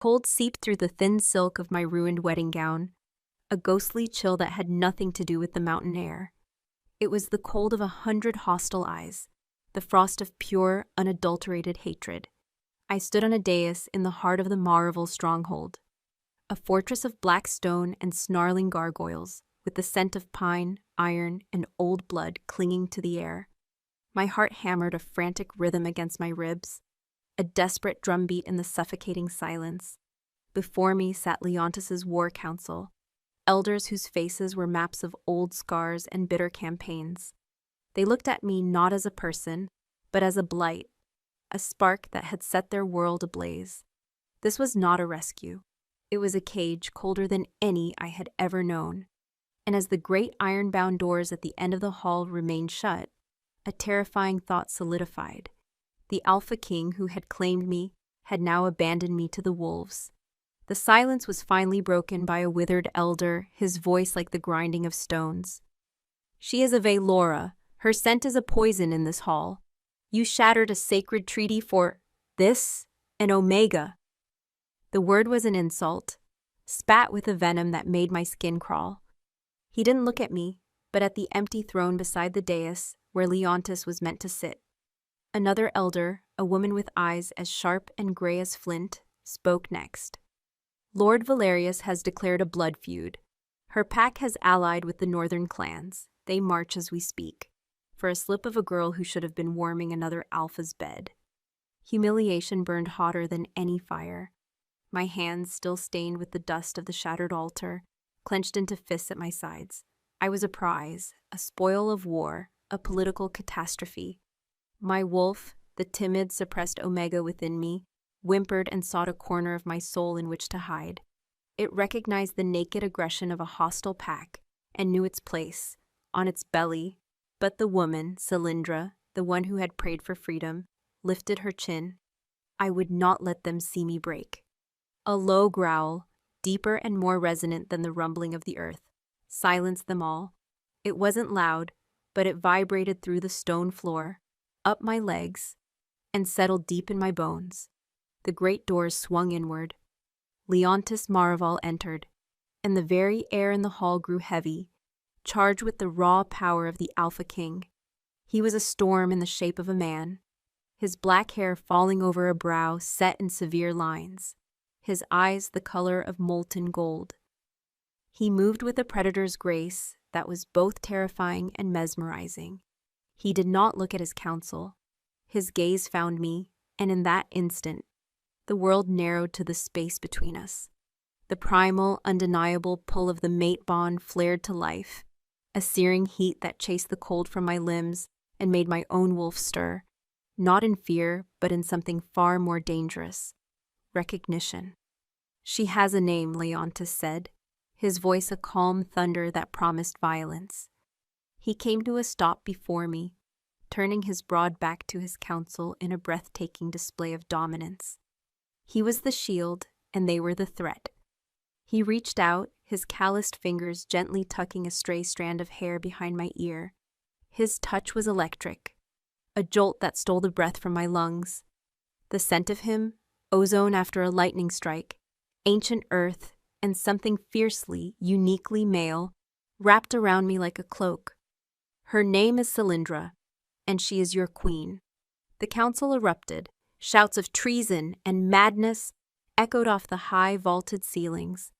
Cold seeped through the thin silk of my ruined wedding gown, a ghostly chill that had nothing to do with the mountain air. It was the cold of 100 hostile eyes, the frost of pure, unadulterated hatred. I stood on a dais in the heart of the Marvel stronghold, a fortress of black stone and snarling gargoyles, with the scent of pine, iron, and old blood clinging to the air. My heart hammered a frantic rhythm against my ribs, a desperate drumbeat in the suffocating silence. Before me sat Leontis's war council, elders whose faces were maps of old scars and bitter campaigns. They looked at me not as a person, but as a blight, a spark that had set their world ablaze. This was not a rescue. It was a cage colder than any I had ever known. And as the great iron-bound doors at the end of the hall remained shut, a terrifying thought solidified. The Alpha King who had claimed me had now abandoned me to the wolves. The silence was finally broken by a withered elder, his voice like the grinding of stones. "She is a Valora. Her scent is a poison in this hall. You shattered a sacred treaty for this, an Omega." The word was an insult, spat with a venom that made my skin crawl. He didn't look at me, but at the empty throne beside the dais where Leontis was meant to sit. Another elder, a woman with eyes as sharp and gray as flint, spoke next. "Lord Valerius has declared a blood feud. Her pack has allied with the northern clans. They march as we speak, for a slip of a girl who should have been warming another alpha's bed." Humiliation burned hotter than any fire. My hands, still stained with the dust of the shattered altar, clenched into fists at my sides. I was a prize, a spoil of war, a political catastrophe. My wolf, the timid, suppressed Omega within me, whimpered and sought a corner of my soul in which to hide. It recognized the naked aggression of a hostile pack and knew its place, on its belly. But the woman, Cylindra, the one who had prayed for freedom, lifted her chin. I would not let them see me break. A low growl, deeper and more resonant than the rumbling of the earth, silenced them all. It wasn't loud, but it vibrated through the stone floor, up my legs, and settled deep in my bones. The great doors swung inward. Leontis Marval entered, and the very air in the hall grew heavy, charged with the raw power of the Alpha King. He was a storm in the shape of a man, his black hair falling over a brow set in severe lines, his eyes the color of molten gold. He moved with a predator's grace that was both terrifying and mesmerizing. He did not look at his counsel. His gaze found me, and in that instant, the world narrowed to the space between us. The primal, undeniable pull of the mate bond flared to life, a searing heat that chased the cold from my limbs and made my own wolf stir, not in fear, but in something far more dangerous: recognition. "She has a name," Leontis said, his voice a calm thunder that promised violence. He came to a stop before me, turning his broad back to his counsel in a breathtaking display of dominance. He was the shield, and they were the threat. He reached out, his calloused fingers gently tucking a stray strand of hair behind my ear. His touch was electric, a jolt that stole the breath from my lungs. The scent of him, ozone after a lightning strike, ancient earth, and something fiercely, uniquely male, wrapped around me like a cloak. "Her name is Cylindra, and she is your queen." The council erupted. Shouts of treason and madness echoed off the high, vaulted ceilings.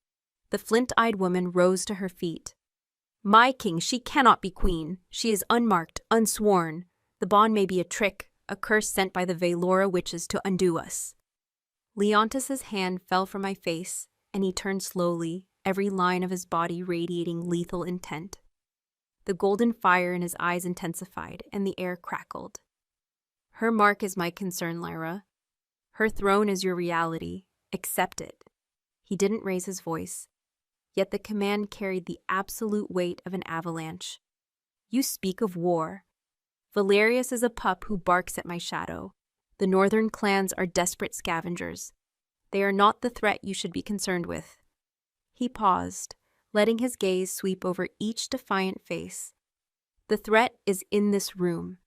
The flint-eyed woman rose to her feet. "My king, she cannot be queen. She is unmarked, unsworn. The bond may be a trick, a curse sent by the Valora witches to undo us." Leontis's hand fell from my face, and he turned slowly, every line of his body radiating lethal intent. The golden fire in his eyes intensified, and the air crackled. "Her mark is my concern, Lyra. Her throne is your reality. Accept it." He didn't raise his voice, yet the command carried the absolute weight of an avalanche. "You speak of war. Valerius is a pup who barks at my shadow. The northern clans are desperate scavengers. They are not the threat you should be concerned with." He paused, letting his gaze sweep over each defiant face. "The threat is in this room.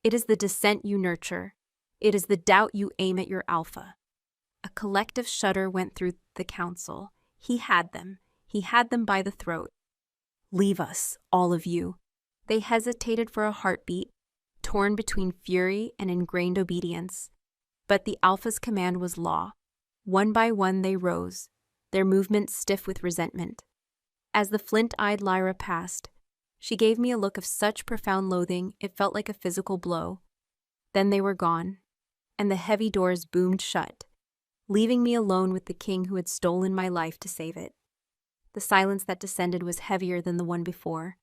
It is the dissent you nurture. It is the doubt you aim at your alpha." A collective shudder went through the council. He had them. He had them by the throat. Leave us, all of you. They hesitated for a heartbeat, torn between fury and ingrained obedience. But the Alpha's command was law. One by one they rose, their movements stiff with resentment. As the flint-eyed Lyra passed, she gave me a look of such profound loathing it felt like a physical blow. Then they were gone, and the heavy doors boomed shut, leaving me alone with the king who had stolen my life to save it. The silence that descended was heavier than the one before.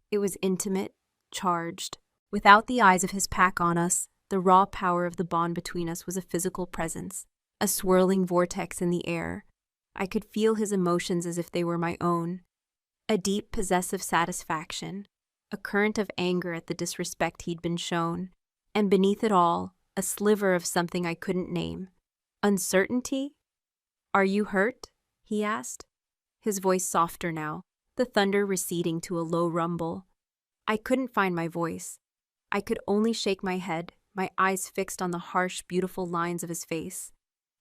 It was intimate, charged. Without the eyes of his pack on us, the raw power of the bond between us was a physical presence, a swirling vortex in the air. I could feel his emotions as if they were my own. A deep, possessive satisfaction, a current of anger at the disrespect he'd been shown, and beneath it all, a sliver of something I couldn't name. Uncertainty? Are you hurt? He asked, his voice softer now, the thunder receding to a low rumble. I couldn't find my voice. I could only shake my head, my eyes fixed on the harsh, beautiful lines of his face.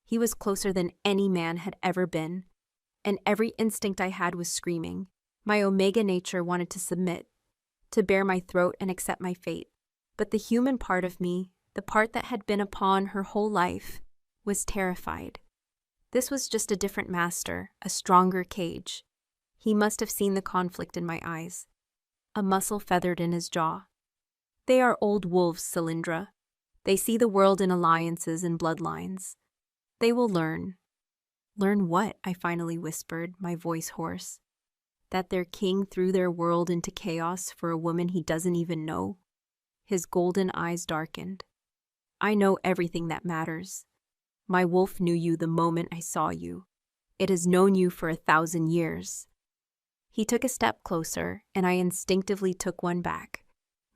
He was closer than any man had ever been, and every instinct I had was screaming. My omega nature wanted to submit, to bare my throat and accept my fate. But the human part of me, the part that had been a pawn her whole life, was terrified. This was just a different master, a stronger cage. He must have seen the conflict in my eyes. A muscle feathered in his jaw. They are old wolves, Cylindra. They see the world in alliances and bloodlines. They will learn. Learn what? I finally whispered, my voice hoarse. That their king threw their world into chaos for a woman he doesn't even know? His golden eyes darkened. I know everything that matters. My wolf knew you the moment I saw you. It has known you for 1,000 years. He took a step closer, and I instinctively took one back,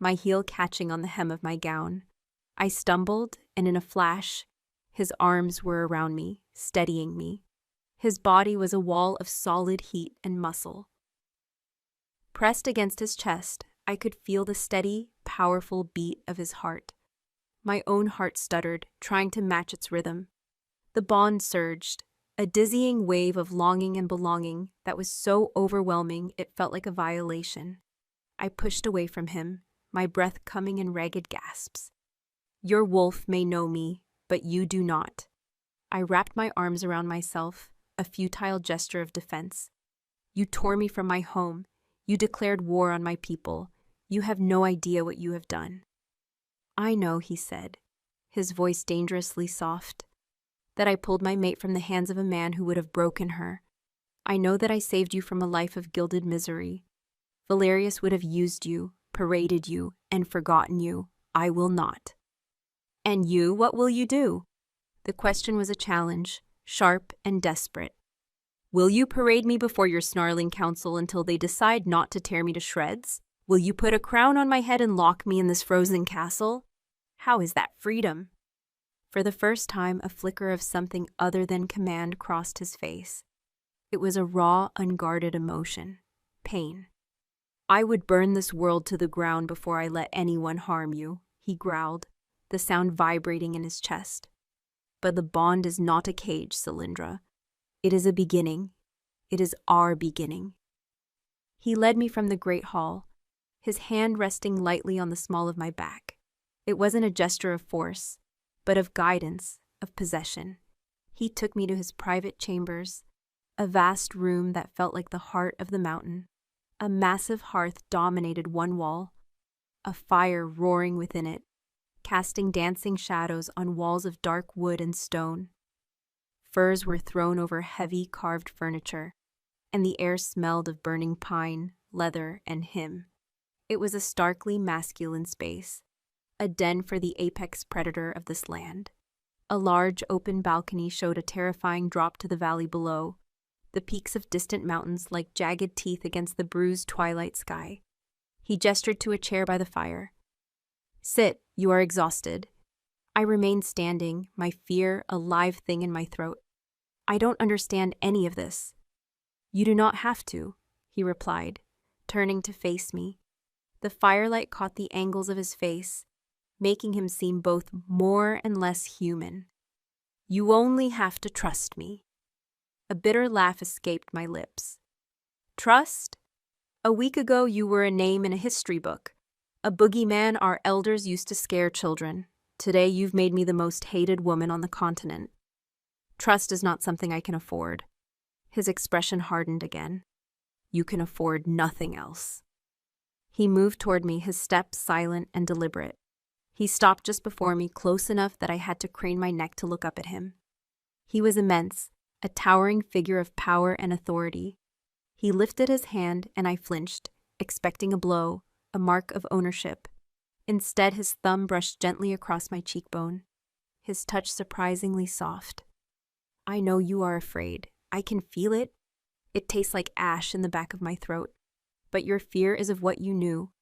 my heel catching on the hem of my gown. I stumbled, and in a flash, his arms were around me, steadying me. His body was a wall of solid heat and muscle. Pressed against his chest, I could feel the steady, powerful beat of his heart. My own heart stuttered, trying to match its rhythm. The bond surged, a dizzying wave of longing and belonging that was so overwhelming it felt like a violation. I pushed away from him, my breath coming in ragged gasps. Your wolf may know me, but you do not. I wrapped my arms around myself, a futile gesture of defense. You tore me from my home. You declared war on my people. You have no idea what you have done. I know, he said, his voice dangerously soft, that I pulled my mate from the hands of a man who would have broken her. I know that I saved you from a life of gilded misery. Valerius would have used you, paraded you, and forgotten you. I will not. And you, what will you do? The question was a challenge, sharp and desperate. Will you parade me before your snarling council until they decide not to tear me to shreds? Will you put a crown on my head and lock me in this frozen castle? How is that freedom? For the first time, a flicker of something other than command crossed his face. It was a raw, unguarded emotion. Pain. I would burn this world to the ground before I let anyone harm you, he growled, the sound vibrating in his chest. But the bond is not a cage, Cylindra. It is a beginning. It is our beginning. He led me from the great hall, his hand resting lightly on the small of my back. It wasn't a gesture of force, but of guidance, of possession. He took me to his private chambers, a vast room that felt like the heart of the mountain. A massive hearth dominated one wall, a fire roaring within it, casting dancing shadows on walls of dark wood and stone. Furs were thrown over heavy carved furniture, and the air smelled of burning pine, leather, and him. It was a starkly masculine space, a den for the apex predator of this land. A large open balcony showed a terrifying drop to the valley below, the peaks of distant mountains like jagged teeth against the bruised twilight sky. He gestured to a chair by the fire. Sit, you are exhausted. I remained standing, my fear a live thing in my throat. I don't understand any of this. You do not have to, he replied, turning to face me. The firelight caught the angles of his face, making him seem both more and less human. You only have to trust me." A bitter laugh escaped my lips. Trust? A week ago you were a name in a history book, a boogeyman our elders used to scare children. Today you've made me the most hated woman on the continent. Trust is not something I can afford. His expression hardened again. You can afford nothing else. He moved toward me, his step silent and deliberate. He stopped just before me, close enough that I had to crane my neck to look up at him. He was immense, a towering figure of power and authority. He lifted his hand and I flinched, expecting a blow, a mark of ownership. Instead, his thumb brushed gently across my cheekbone, his touch surprisingly soft. "I know you are afraid. I can feel it. It tastes like ash in the back of my throat. But your fear is of what you knew,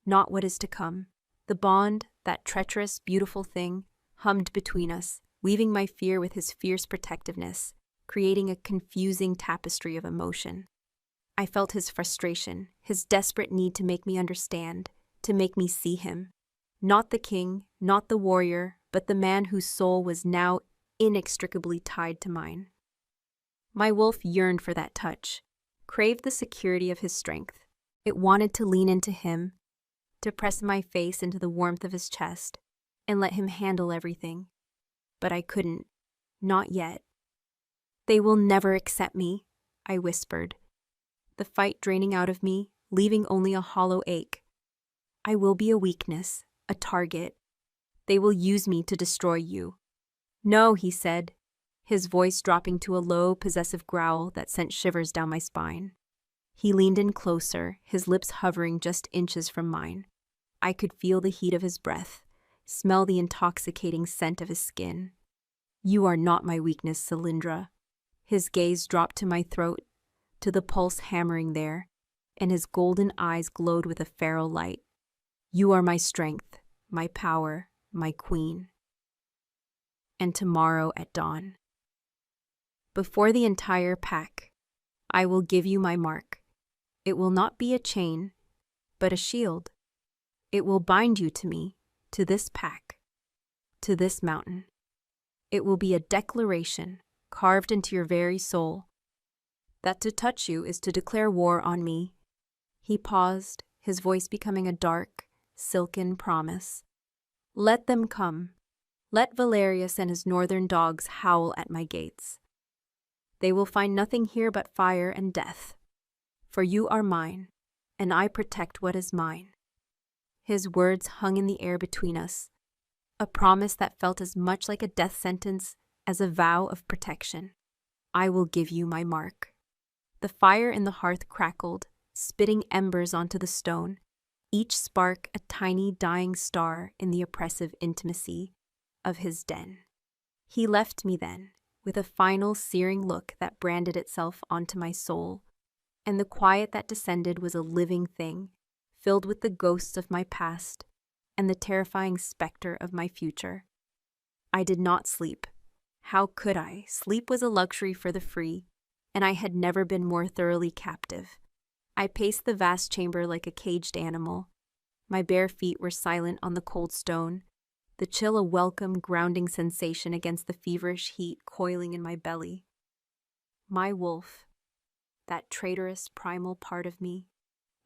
not what is to come." The bond, that treacherous, beautiful thing, hummed between us, weaving my fear with his fierce protectiveness, creating a confusing tapestry of emotion. I felt his frustration, his desperate need to make me understand, to make me see him. Not the king, not the warrior, but the man whose soul was now inextricably tied to mine. My wolf yearned for that touch, craved the security of his strength. It wanted to lean into him, to press my face into the warmth of his chest, and let him handle everything. But I couldn't. Not yet. "They will never accept me," I whispered, the fight draining out of me, leaving only a hollow ache. "I will be a weakness, a target. They will use me to destroy you." "No," he said, his voice dropping to a low, possessive growl that sent shivers down my spine. He leaned in closer, his lips hovering just inches from mine. I could feel the heat of his breath, smell the intoxicating scent of his skin. "You are not my weakness, Cylindra." His gaze dropped to my throat, to the pulse hammering there, and his golden eyes glowed with a feral light. "You are my strength, my power, my queen." And tomorrow at dawn, before the entire pack, I will give you my mark. It will not be a chain, but a shield. It will bind you to me, to this pack, to this mountain. It will be a declaration carved into your very soul, that to touch you is to declare war on me. He paused, his voice becoming a dark, silken promise. "Let them come. Let Valerius and his northern dogs howl at my gates. They will find nothing here but fire and death. For you are mine, and I protect what is mine." His words hung in the air between us, a promise that felt as much like a death sentence as a vow of protection. "I will give you my mark." The fire in the hearth crackled, spitting embers onto the stone, each spark a tiny dying star in the oppressive intimacy of his den. He left me then, with a final searing look that branded itself onto my soul, and the quiet that descended was a living thing, filled with the ghosts of my past and the terrifying specter of my future. I did not sleep. How could I? Sleep was a luxury for the free, and I had never been more thoroughly captive. I paced the vast chamber like a caged animal. My bare feet were silent on the cold stone, the chill a welcome, grounding sensation against the feverish heat coiling in my belly. My wolf, that traitorous primal part of me,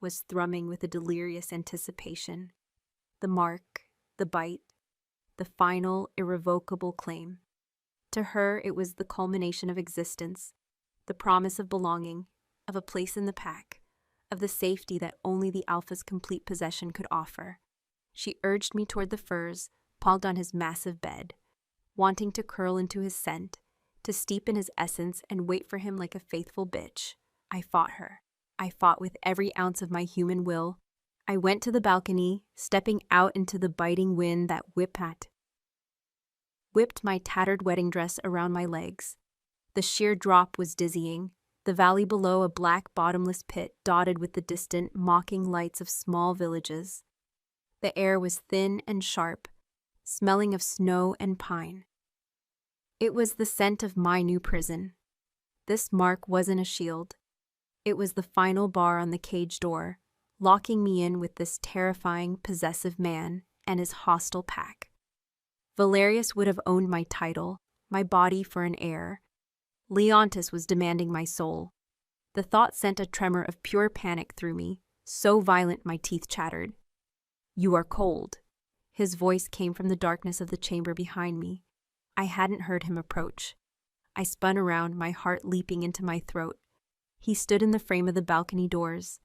was thrumming with a delirious anticipation. The mark, the bite, the final, irrevocable claim. To her, it was the culmination of existence, the promise of belonging, of a place in the pack, of the safety that only the alpha's complete possession could offer. She urged me toward the furs, palled on his massive bed, wanting to curl into his scent, to steep in his essence and wait for him like a faithful bitch. I fought her. I fought with every ounce of my human will. I went to the balcony, stepping out into the biting wind that whipped my tattered wedding dress around my legs. The sheer drop was dizzying, the valley below a black bottomless pit dotted with the distant, mocking lights of small villages. The air was thin and sharp, smelling of snow and pine. It was the scent of my new prison. This mark wasn't a shield. It was the final bar on the cage door, locking me in with this terrifying, possessive man and his hostile pack. Valerius would have owned my title, my body for an heir. Leontis was demanding my soul. The thought sent a tremor of pure panic through me, so violent my teeth chattered. "You are cold." His voice came from the darkness of the chamber behind me. I hadn't heard him approach. I spun around, my heart leaping into my throat. He stood in the frame of the balcony doors,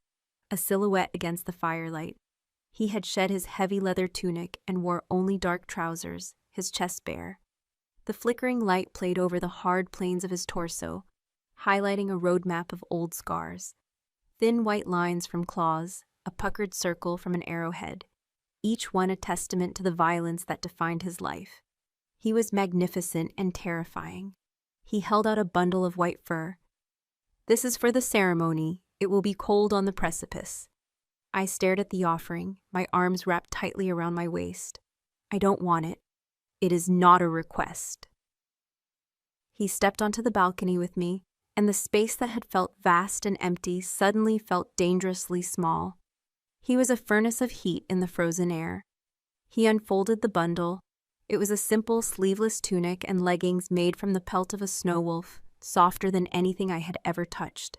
a silhouette against the firelight. He had shed his heavy leather tunic and wore only dark trousers, his chest bare. The flickering light played over the hard planes of his torso, highlighting a roadmap of old scars. Thin white lines from claws, a puckered circle from an arrowhead, each one a testament to the violence that defined his life. He was magnificent and terrifying. He held out a bundle of white fur. "This is for the ceremony. It will be cold on the precipice." I stared at the offering, my arms wrapped tightly around my waist. "I don't want it. It is not a request." He stepped onto the balcony with me, and the space that had felt vast and empty suddenly felt dangerously small. He was a furnace of heat in the frozen air. He unfolded the bundle. It was a simple sleeveless tunic and leggings made from the pelt of a snow wolf, softer than anything I had ever touched.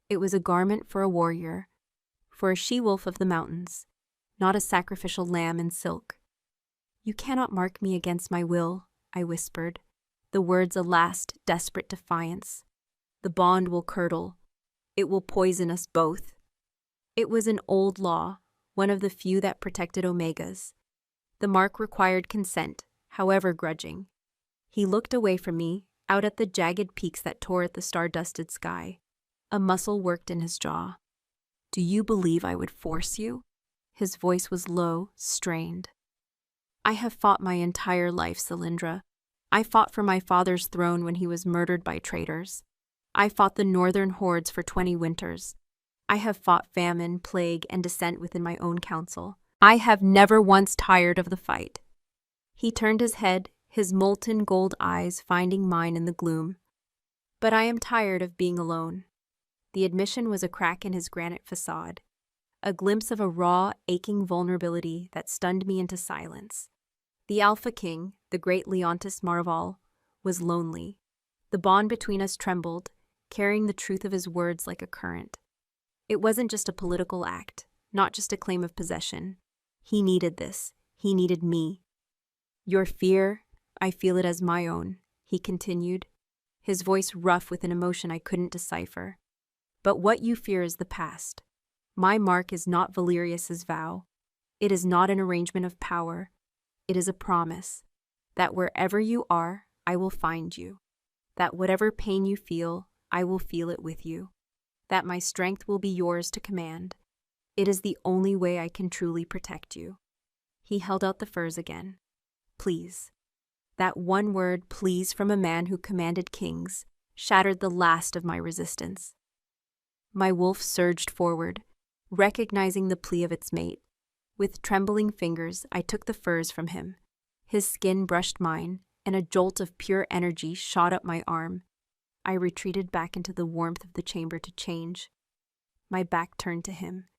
It was a garment for a warrior, for a she-wolf of the mountains, not a sacrificial lamb in silk. "You cannot mark me against my will," I whispered, the words a last desperate defiance. "The bond will curdle. It will poison us both." It was an old law, one of the few that protected Omegas. The mark required consent, however grudging. He looked away from me, out at the jagged peaks that tore at the star-dusted sky. A muscle worked in his jaw. "Do you believe I would force you?" His voice was low, strained. "I have fought my entire life, Cylindra. I fought for my father's throne when he was murdered by traitors. I fought the northern hordes for 20 winters. I have fought famine, plague, and dissent within my own council. I have never once tired of the fight." He turned his head, his molten gold eyes finding mine in the gloom. "But I am tired of being alone." The admission was a crack in his granite facade, a glimpse of a raw, aching vulnerability that stunned me into silence. The Alpha King, the great Leontis Marval, was lonely. The bond between us trembled, carrying the truth of his words like a current. It wasn't just a political act, not just a claim of possession. He needed this. He needed me. "Your fear, I feel it as my own," he continued, his voice rough with an emotion I couldn't decipher. "But what you fear is the past. My mark is not Valerius's vow. It is not an arrangement of power. It is a promise that wherever you are, I will find you. That whatever pain you feel, I will feel it with you. That my strength will be yours to command. It is the only way I can truly protect you." He held out the furs again. "Please." That one word, "please," from a man who commanded kings, shattered the last of my resistance. My wolf surged forward, recognizing the plea of its mate. With trembling fingers, I took the furs from him. His skin brushed mine, and a jolt of pure energy shot up my arm. I retreated back into the warmth of the chamber to change. My back turned to him,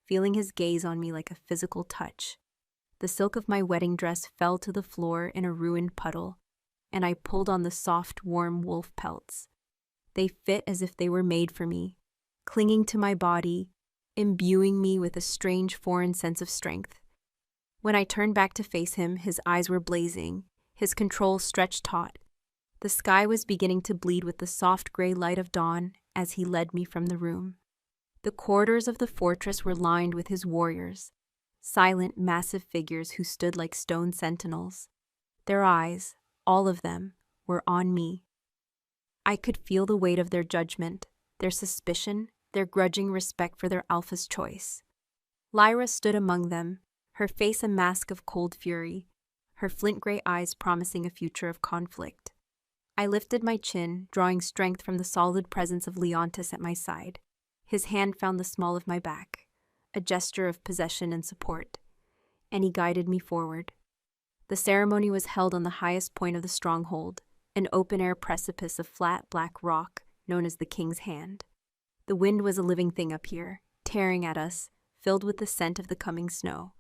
feeling his gaze on me like a physical touch. The silk of my wedding dress fell to the floor in a ruined puddle, and I pulled on the soft, warm wolf pelts. They fit as if they were made for me, clinging to my body, imbuing me with a strange foreign sense of strength. When I turned back to face him, his eyes were blazing, his control stretched taut. The sky was beginning to bleed with the soft gray light of dawn as he led me from the room. The corridors of the fortress were lined with his warriors, silent, massive figures who stood like stone sentinels. Their eyes, all of them, were on me. I could feel the weight of their judgment, their suspicion, their grudging respect for their alpha's choice. Lyra stood among them, her face a mask of cold fury, her flint-gray eyes promising a future of conflict. I lifted my chin, drawing strength from the solid presence of Leontis at my side. His hand found the small of my back, a gesture of possession and support, and he guided me forward. The ceremony was held on the highest point of the stronghold, an open-air precipice of flat black rock known as the King's Hand. The wind was a living thing up here, tearing at us, filled with the scent of the coming snow.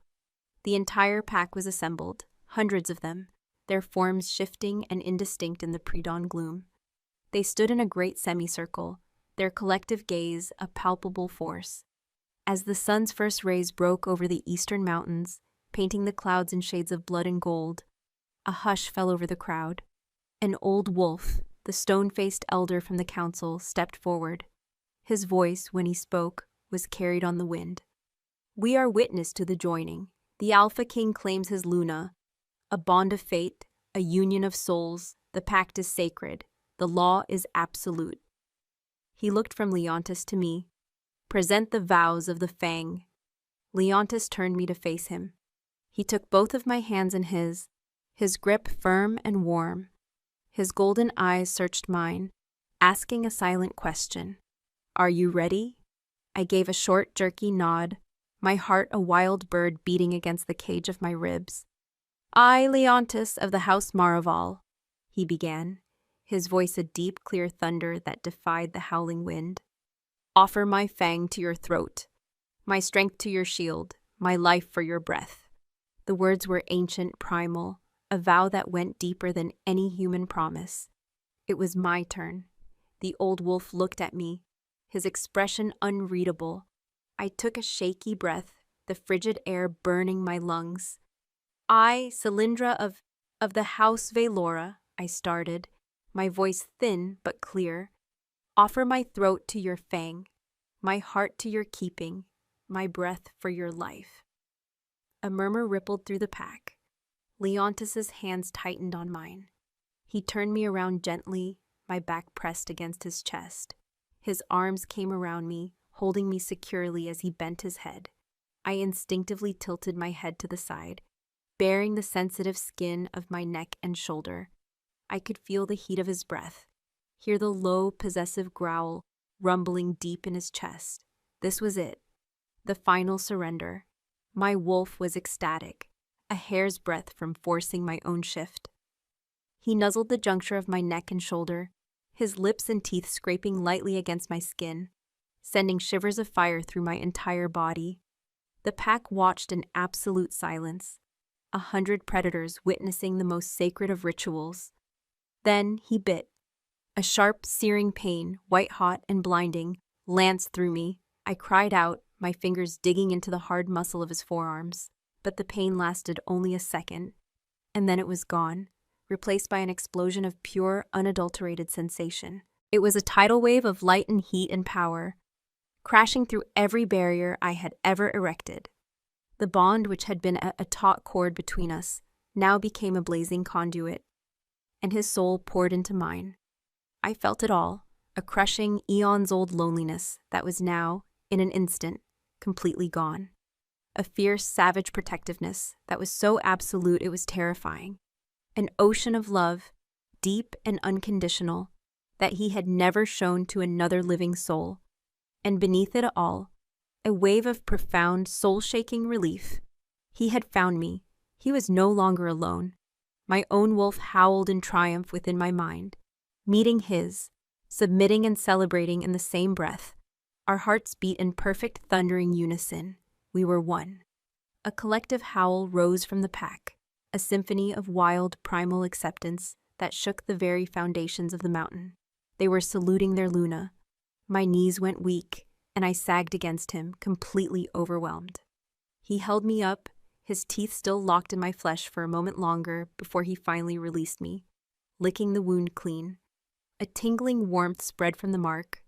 The entire pack was assembled, hundreds of them, their forms shifting and indistinct in the pre-dawn gloom. They stood in a great semicircle, their collective gaze a palpable force. As the sun's first rays broke over the eastern mountains, painting the clouds in shades of blood and gold, a hush fell over the crowd. An old wolf, the stone-faced elder from the council, stepped forward. His voice, when he spoke, was carried on the wind. "We are witness to the joining. The Alpha King claims his Luna. A bond of fate, a union of souls. The pact is sacred. The law is absolute." He looked from Leontis to me. "Present the vows of the Fang." Leontis turned me to face him. He took both of my hands in his grip firm and warm. His golden eyes searched mine, asking a silent question. "Are you ready?" I gave a short, jerky nod, my heart a wild bird beating against the cage of my ribs. "I, Leontis of the House Maraval," he began, his voice a deep, clear thunder that defied the howling wind, "offer my fang to your throat, my strength to your shield, my life for your breath." The words were ancient, primal, a vow that went deeper than any human promise. It was my turn. The old wolf looked at me, his expression unreadable. I took a shaky breath, the frigid air burning my lungs. "I, Cylindra of the House Valora," I started, my voice thin but clear, "offer my throat to your fang, my heart to your keeping, my breath for your life." A murmur rippled through the pack. Leontis's hands tightened on mine. He turned me around gently, my back pressed against his chest. His arms came around me, holding me securely as he bent his head. I instinctively tilted my head to the side, baring the sensitive skin of my neck and shoulder. I could feel the heat of his breath, hear the low, possessive growl rumbling deep in his chest. This was it, the final surrender. My wolf was ecstatic, a hair's breadth from forcing my own shift. He nuzzled the juncture of my neck and shoulder, his lips and teeth scraping lightly against my skin, sending shivers of fire through my entire body. The pack watched in absolute silence, 100 predators witnessing the most sacred of rituals. Then he bit. A sharp, searing pain, white-hot and blinding, lanced through me. I cried out, my fingers digging into the hard muscle of his forearms. But the pain lasted only a second, and then it was gone, replaced by an explosion of pure, unadulterated sensation. It was a tidal wave of light and heat and power, crashing through every barrier I had ever erected. The bond which had been a taut cord between us now became a blazing conduit, and his soul poured into mine. I felt it all, a crushing, eons-old loneliness that was now, in an instant, completely gone. A fierce, savage protectiveness that was so absolute it was terrifying. An ocean of love, deep and unconditional, that he had never shown to another living soul. And beneath it all, a wave of profound, soul-shaking relief. He had found me. He was no longer alone. My own wolf howled in triumph within my mind, meeting his, submitting and celebrating in the same breath. Our hearts beat in perfect thundering unison. We were one. A collective howl rose from the pack, a symphony of wild, primal acceptance that shook the very foundations of the mountain. They were saluting their Luna. My knees went weak, and I sagged against him, completely overwhelmed. He held me up, his teeth still locked in my flesh for a moment longer before he finally released me, licking the wound clean. A tingling warmth spread from the mark,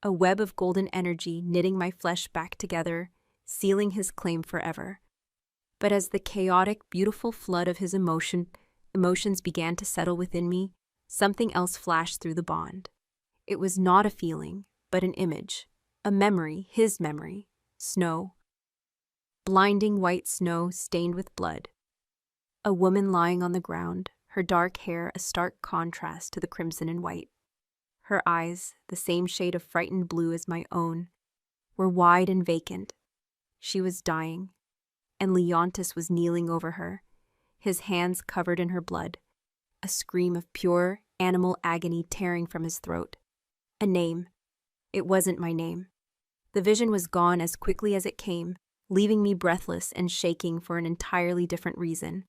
a web of golden energy knitting my flesh back together, sealing his claim forever. But as the chaotic, beautiful flood of his emotions began to settle within me, something else flashed through the bond. It was not a feeling, but an image, a memory, his memory. Snow. Blinding white snow stained with blood. A woman lying on the ground, her dark hair a stark contrast to the crimson and white. Her eyes, the same shade of frightened blue as my own, were wide and vacant. She was dying, and Leontis was kneeling over her, his hands covered in her blood, a scream of pure, animal agony tearing from his throat. A name. It wasn't my name. The vision was gone as quickly as it came, leaving me breathless and shaking for an entirely different reason.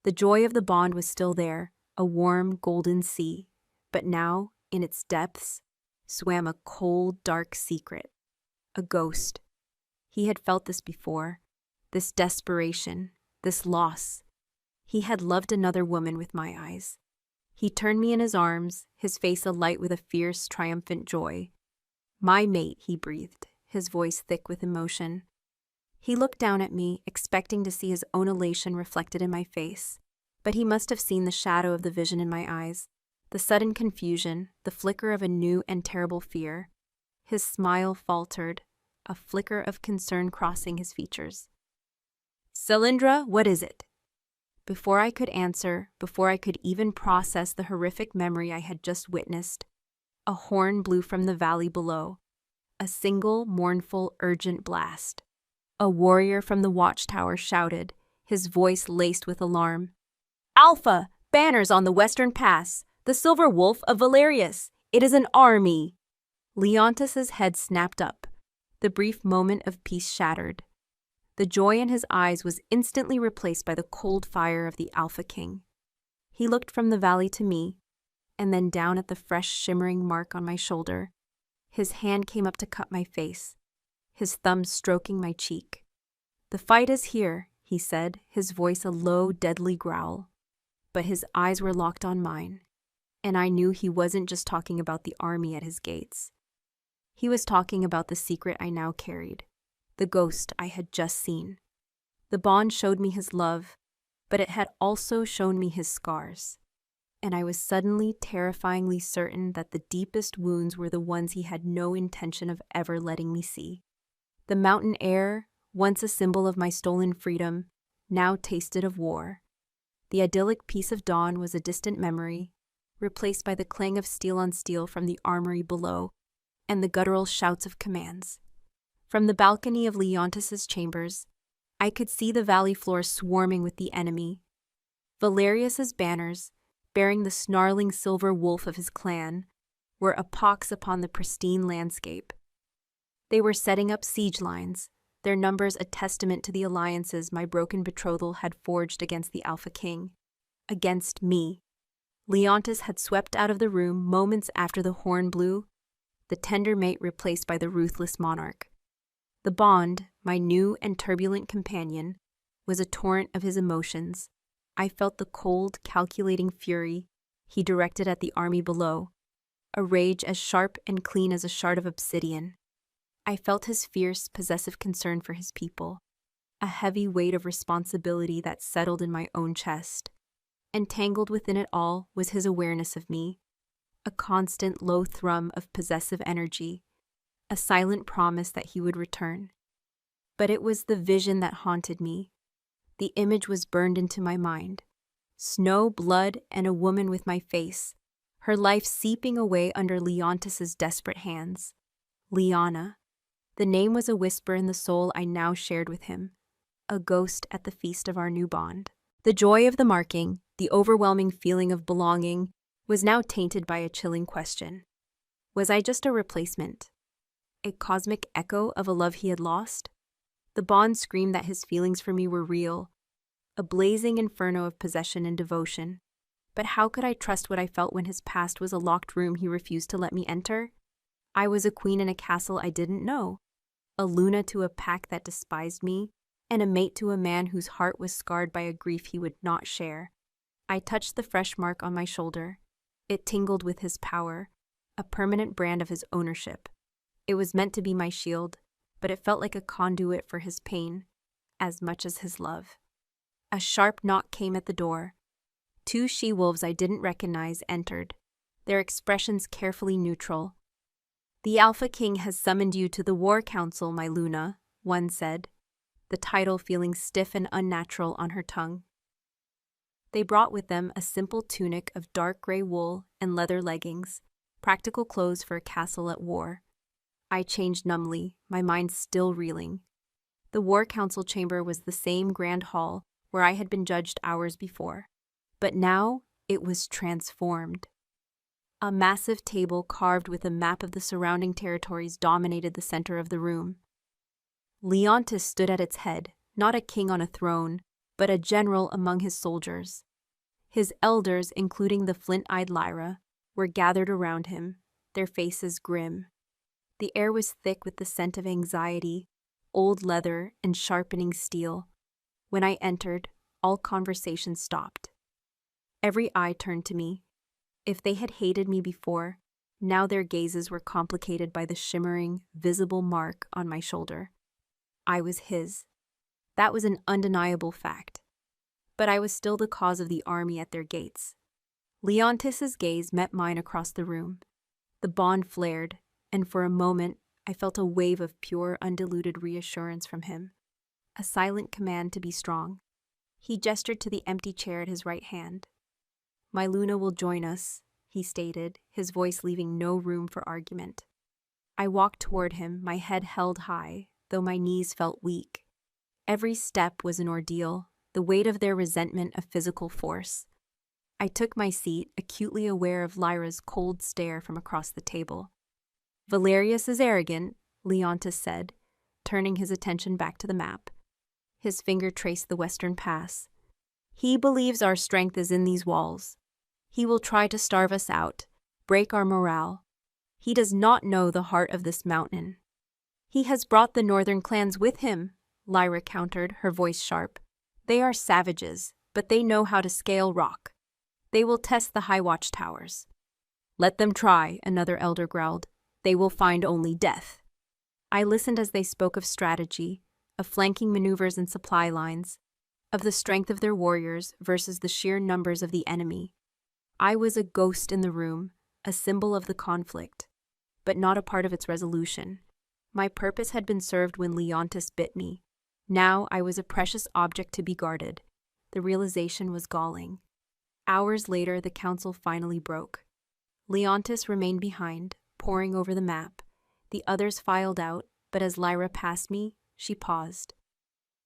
The joy of the bond was still there, a warm, golden sea, but now, in its depths, swam a cold, dark secret, a ghost. He had felt this before, this desperation, this loss. He had loved another woman with my eyes. He turned me in his arms, his face alight with a fierce, triumphant joy. "My mate," he breathed, his voice thick with emotion. He looked down at me, expecting to see his own elation reflected in my face, but he must have seen the shadow of the vision in my eyes, the sudden confusion, the flicker of a new and terrible fear. His smile faltered, a flicker of concern crossing his features. "Cylindra, what is it?" Before I could answer, before I could even process the horrific memory I had just witnessed, a horn blew from the valley below, a single, mournful, urgent blast. A warrior from the watchtower shouted, his voice laced with alarm. "Alpha! Banners on the western pass! The Silver Wolf of Valerius! It is an army!" Leontis's head snapped up. The brief moment of peace shattered. The joy in his eyes was instantly replaced by the cold fire of the Alpha King. He looked from the valley to me, and then down at the fresh, shimmering mark on my shoulder. His hand came up to cut my face, his thumb stroking my cheek. "The fight is here," he said, his voice a low, deadly growl. But his eyes were locked on mine, and I knew he wasn't just talking about the army at his gates. He was talking about the secret I now carried, the ghost I had just seen. The bond showed me his love, but it had also shown me his scars. And I was suddenly terrifyingly certain that the deepest wounds were the ones he had no intention of ever letting me see. The mountain air, once a symbol of my stolen freedom, now tasted of war. The idyllic peace of dawn was a distant memory, replaced by the clang of steel on steel from the armory below and the guttural shouts of commands. From the balcony of Leontis's chambers, I could see the valley floor swarming with the enemy. Valerius's banners, bearing the snarling silver wolf of his clan, were a pox upon the pristine landscape. They were setting up siege lines, their numbers a testament to the alliances my broken betrothal had forged against the Alpha King, against me. Leontis had swept out of the room moments after the horn blew, the tender mate replaced by the ruthless monarch. The bond, my new and turbulent companion, was a torrent of his emotions. I felt the cold, calculating fury he directed at the army below, a rage as sharp and clean as a shard of obsidian. I felt his fierce, possessive concern for his people, a heavy weight of responsibility that settled in my own chest. Entangled within it all was his awareness of me, a constant low thrum of possessive energy, a silent promise that he would return. But it was the vision that haunted me. The image was burned into my mind. Snow, blood, and a woman with my face, her life seeping away under Leontis's desperate hands. Liana. The name was a whisper in the soul I now shared with him, a ghost at the feast of our new bond. The joy of the marking, the overwhelming feeling of belonging, was now tainted by a chilling question. Was I just a replacement? A cosmic echo of a love he had lost? The bond screamed that his feelings for me were real, a blazing inferno of possession and devotion. But how could I trust what I felt when his past was a locked room he refused to let me enter? I was a queen in a castle I didn't know, a Luna to a pack that despised me, and a mate to a man whose heart was scarred by a grief he would not share. I touched the fresh mark on my shoulder. It tingled with his power, a permanent brand of his ownership. It was meant to be my shield, but it felt like a conduit for his pain, as much as his love. A sharp knock came at the door. 2 she-wolves I didn't recognize entered, their expressions carefully neutral. "The Alpha King has summoned you to the War Council, my Luna," one said, the title feeling stiff and unnatural on her tongue. They brought with them a simple tunic of dark gray wool and leather leggings, practical clothes for a castle at war. I changed numbly, my mind still reeling. The War Council chamber was the same grand hall where I had been judged hours before, but now it was transformed. A massive table carved with a map of the surrounding territories dominated the center of the room. Leontis stood at its head, not a king on a throne, but a general among his soldiers. His elders, including the flint-eyed Lyra, were gathered around him, their faces grim. The air was thick with the scent of anxiety, old leather, and sharpening steel. When I entered, all conversation stopped. Every eye turned to me. If they had hated me before, now their gazes were complicated by the shimmering, visible mark on my shoulder. I was his. That was an undeniable fact. But I was still the cause of the army at their gates. Leontis's gaze met mine across the room. The bond flared, and for a moment I felt a wave of pure, undiluted reassurance from him. A silent command to be strong. He gestured to the empty chair at his right hand. "My Luna will join us," he stated, his voice leaving no room for argument. I walked toward him, my head held high, though my knees felt weak. Every step was an ordeal, the weight of their resentment a physical force. I took my seat, acutely aware of Lyra's cold stare from across the table. "Valerius is arrogant," Leontis said, turning his attention back to the map. His finger traced the western pass. "He believes our strength is in these walls. He will try to starve us out, break our morale. He does not know the heart of this mountain." "He has brought the northern clans with him," Lyra countered, her voice sharp. "They are savages, but they know how to scale rock. They will test the high watchtowers." "Let them try," another elder growled. "They will find only death." I listened as they spoke of strategy, of flanking maneuvers and supply lines, of the strength of their warriors versus the sheer numbers of the enemy. I was a ghost in the room, a symbol of the conflict, but not a part of its resolution. My purpose had been served when Leontis bit me. Now I was a precious object to be guarded. The realization was galling. Hours later, the council finally broke. Leontis remained behind, poring over the map. The others filed out, but as Lyra passed me, she paused.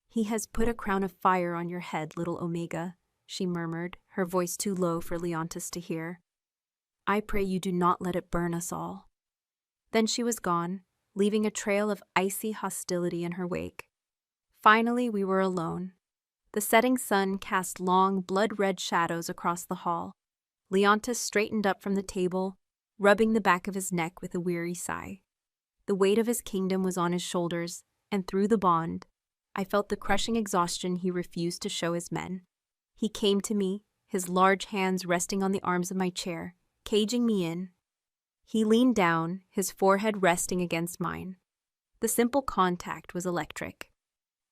"He has put a crown of fire on your head, little Omega," she murmured, her voice too low for Leontis to hear. "I pray you do not let it burn us all." Then she was gone, leaving a trail of icy hostility in her wake. Finally, we were alone. The setting sun cast long, blood-red shadows across the hall. Leontis straightened up from the table, rubbing the back of his neck with a weary sigh. The weight of his kingdom was on his shoulders, and through the bond, I felt the crushing exhaustion he refused to show his men. He came to me, his large hands resting on the arms of my chair, caging me in. He leaned down, his forehead resting against mine. The simple contact was electric.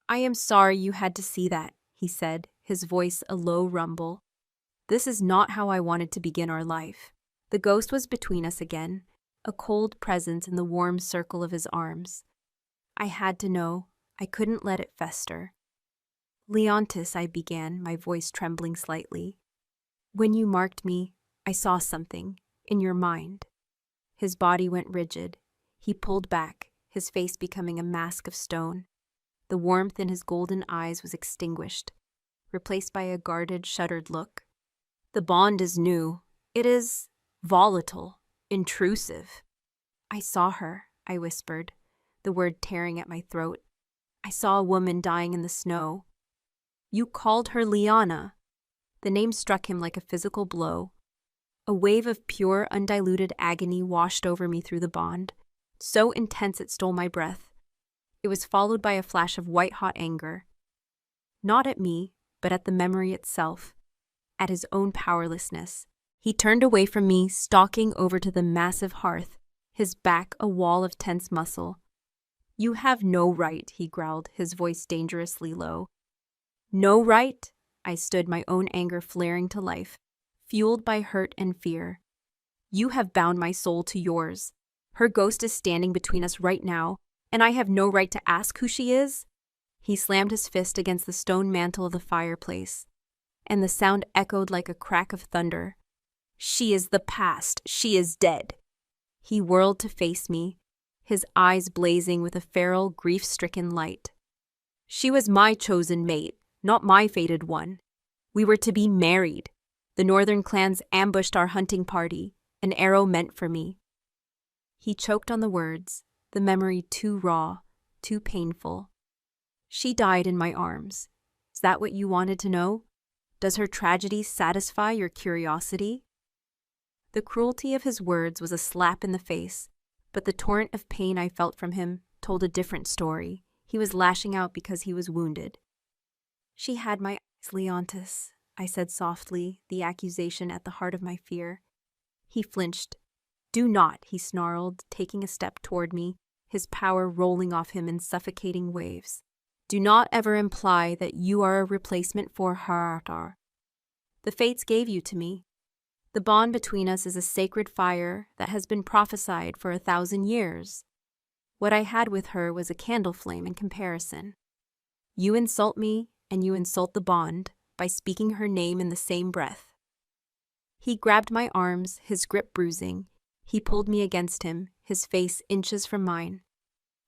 "I am sorry you had to see that," he said, his voice a low rumble. "This is not how I wanted to begin our life." The ghost was between us again, a cold presence in the warm circle of his arms. I had to know. I couldn't let it fester. "Leontis," I began, my voice trembling slightly. "When you marked me, I saw something, in your mind." His body went rigid. He pulled back, his face becoming a mask of stone. The warmth in his golden eyes was extinguished, replaced by a guarded, shuttered look. "The bond is new. It is volatile, intrusive." "I saw her," I whispered, the word tearing at my throat. "I saw a woman dying in the snow." "You called her Liana." The name struck him like a physical blow. A wave of pure, undiluted agony washed over me through the bond, so intense it stole my breath. It was followed by a flash of white-hot anger. Not at me, but at the memory itself, at his own powerlessness. He turned away from me, stalking over to the massive hearth, his back a wall of tense muscle. "You have no right," he growled, his voice dangerously low. "No right?" I stood, my own anger flaring to life, fueled by hurt and fear. "You have bound my soul to yours. Her ghost is standing between us right now, and I have no right to ask who she is?" He slammed his fist against the stone mantel of the fireplace, and the sound echoed like a crack of thunder. "She is the past. She is dead." He whirled to face me, his eyes blazing with a feral, grief-stricken light. "She was my chosen mate, not my fated one. We were to be married. The northern clans ambushed our hunting party, an arrow meant for me." He choked on the words, the memory too raw, too painful. "She died in my arms. Is that what you wanted to know? Does her tragedy satisfy your curiosity? The cruelty of his words was a slap in the face, but the torrent of pain I felt from him told a different story. He was lashing out because he was wounded. She had my eyes, Leontis, I said softly, the accusation at the heart of my fear. He flinched. Do not, he snarled, taking a step toward me, his power rolling off him in suffocating waves. Do not ever imply that you are a replacement for her. The fates gave you to me. The bond between us is a sacred fire that has been prophesied for 1,000 years. What I had with her was a candle flame in comparison. You insult me, and you insult the bond by speaking her name in the same breath. He grabbed my arms, his grip bruising. He pulled me against him, his face inches from mine.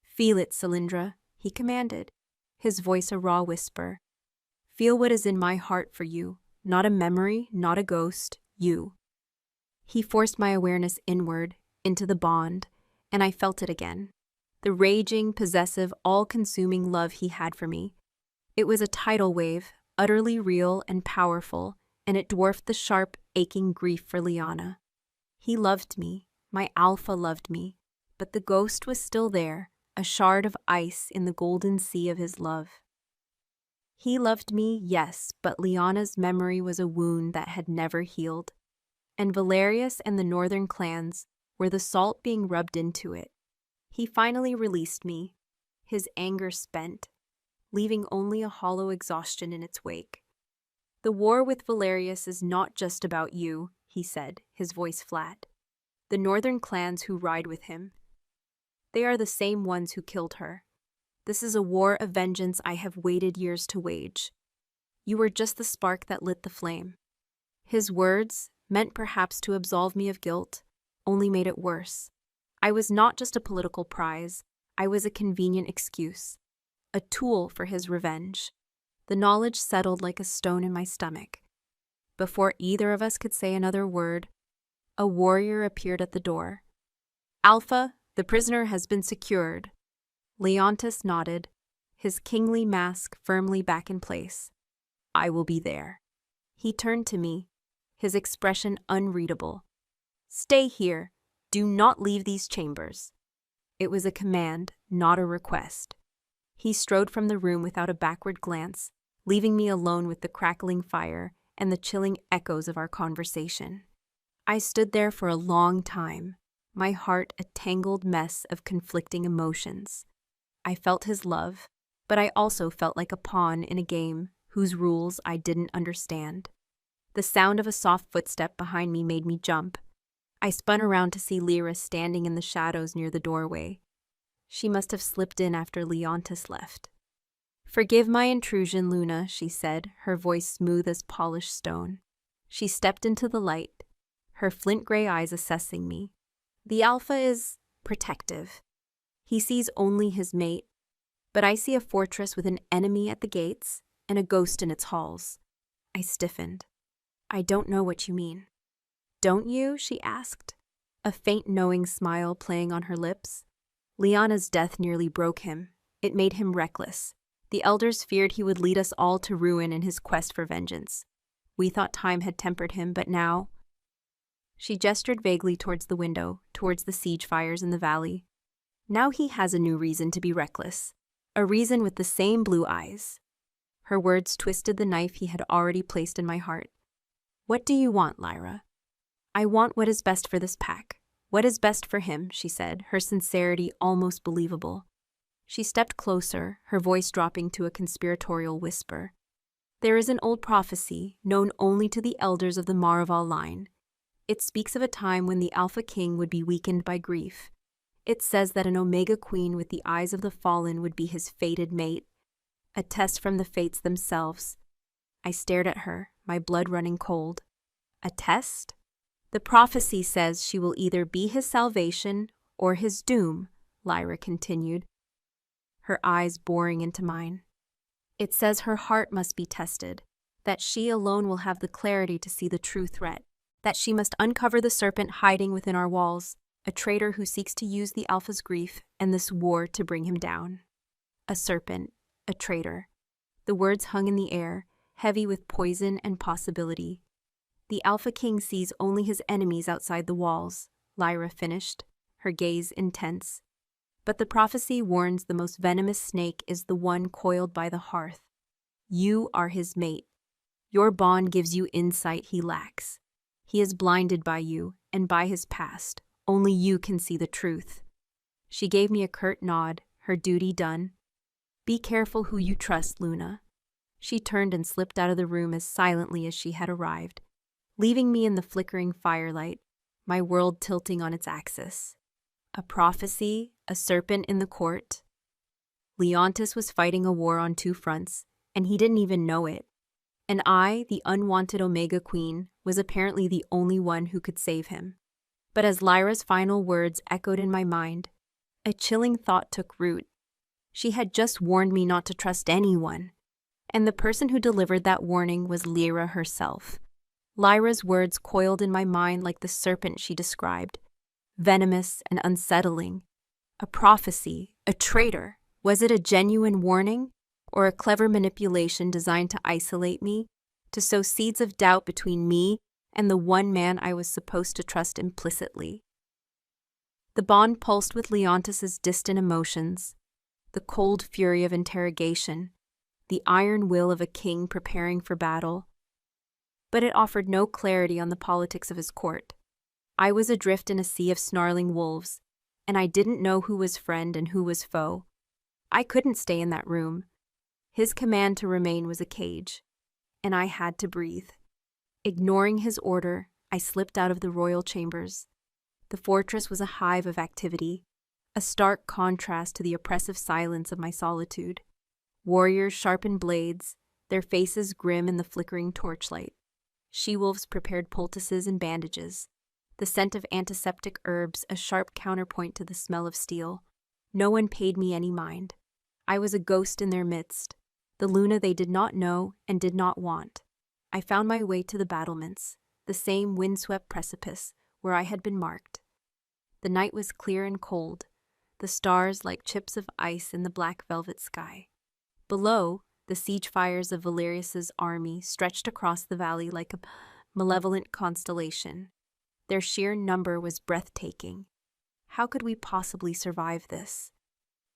Feel it, Cylindra, he commanded, his voice a raw whisper. Feel what is in my heart for you, not a memory, not a ghost, you. He forced my awareness inward, into the bond, and I felt it again. The raging, possessive, all-consuming love he had for me. It was a tidal wave, utterly real and powerful, and it dwarfed the sharp, aching grief for Liana. He loved me, my alpha loved me, but the ghost was still there, a shard of ice in the golden sea of his love. He loved me, yes, but Liana's memory was a wound that had never healed, and Valerius and the northern clans were the salt being rubbed into it. He finally released me, his anger spent, leaving only a hollow exhaustion in its wake. The war with Valerius is not just about you, he said, his voice flat. The northern clans who ride with him. They are the same ones who killed her. This is a war of vengeance I have waited years to wage. You were just the spark that lit the flame. His words, meant perhaps to absolve me of guilt, only made it worse. I was not just a political prize, I was a convenient excuse, a tool for his revenge. The knowledge settled like a stone in my stomach. Before either of us could say another word, a warrior appeared at the door. Alpha, the prisoner has been secured. Leontis nodded, his kingly mask firmly back in place. I will be there. He turned to me, his expression unreadable. Stay here. Do not leave these chambers. It was a command, not a request. He strode from the room without a backward glance, leaving me alone with the crackling fire and the chilling echoes of our conversation. I stood there for a long time, my heart a tangled mess of conflicting emotions. I felt his love, but I also felt like a pawn in a game whose rules I didn't understand. The sound of a soft footstep behind me made me jump. I spun around to see Lyra standing in the shadows near the doorway. She must have slipped in after Leontis left. Forgive my intrusion, Luna, she said, her voice smooth as polished stone. She stepped into the light, her flint-gray eyes assessing me. The Alpha is protective. He sees only his mate, but I see a fortress with an enemy at the gates and a ghost in its halls. I stiffened. I don't know what you mean. Don't you? She asked, a faint knowing smile playing on her lips. Liana's death nearly broke him. It made him reckless. The elders feared he would lead us all to ruin in his quest for vengeance. We thought time had tempered him, but now... She gestured vaguely towards the window, towards the siege fires in the valley. Now he has a new reason to be reckless. A reason with the same blue eyes. Her words twisted the knife he had already placed in my heart. What do you want, Lyra? I want what is best for this pack. What is best for him, she said, her sincerity almost believable. She stepped closer, her voice dropping to a conspiratorial whisper. There is an old prophecy, known only to the elders of the Maraval line. It speaks of a time when the Alpha King would be weakened by grief. It says that an Omega Queen with the eyes of the fallen would be his fated mate, a test from the fates themselves. I stared at her, my blood running cold. A test? The prophecy says she will either be his salvation or his doom, Lyra continued, her eyes boring into mine. It says her heart must be tested, that she alone will have the clarity to see the true threat, that she must uncover the serpent hiding within our walls, a traitor who seeks to use the Alpha's grief and this war to bring him down. A serpent, a traitor. The words hung in the air, heavy with poison and possibility. The Alpha King sees only his enemies outside the walls, Lyra finished, her gaze intense. But the prophecy warns the most venomous snake is the one coiled by the hearth. You are his mate. Your bond gives you insight he lacks. He is blinded by you and by his past. Only you can see the truth. She gave me a curt nod, her duty done. Be careful who you trust, Luna. She turned and slipped out of the room as silently as she had arrived, leaving me in the flickering firelight, my world tilting on its axis. A prophecy, a serpent in the court. Leontis was fighting a war on two fronts, and he didn't even know it. And I, the unwanted Omega Queen, was apparently the only one who could save him. But as Lyra's final words echoed in my mind, a chilling thought took root. She had just warned me not to trust anyone. And the person who delivered that warning was Lyra herself. Lyra's words coiled in my mind like the serpent she described, venomous and unsettling. A prophecy, a traitor. Was it a genuine warning, or a clever manipulation designed to isolate me, to sow seeds of doubt between me and the one man I was supposed to trust implicitly? The bond pulsed with Leontis's distant emotions, the cold fury of interrogation, the iron will of a king preparing for battle. But it offered no clarity on the politics of his court. I was adrift in a sea of snarling wolves, and I didn't know who was friend and who was foe. I couldn't stay in that room. His command to remain was a cage, and I had to breathe. Ignoring his order, I slipped out of the royal chambers. The fortress was a hive of activity, a stark contrast to the oppressive silence of my solitude. Warriors sharpened blades, their faces grim in the flickering torchlight. She-wolves prepared poultices and bandages, the scent of antiseptic herbs a sharp counterpoint to the smell of steel. No one paid me any mind. I was a ghost in their midst, the Luna they did not know and did not want. I found my way to the battlements, the same windswept precipice where I had been marked. The night was clear and cold, the stars like chips of ice in the black velvet sky. Below, the siege fires of Valerius's army stretched across the valley like a malevolent constellation. Their sheer number was breathtaking. How could we possibly survive this?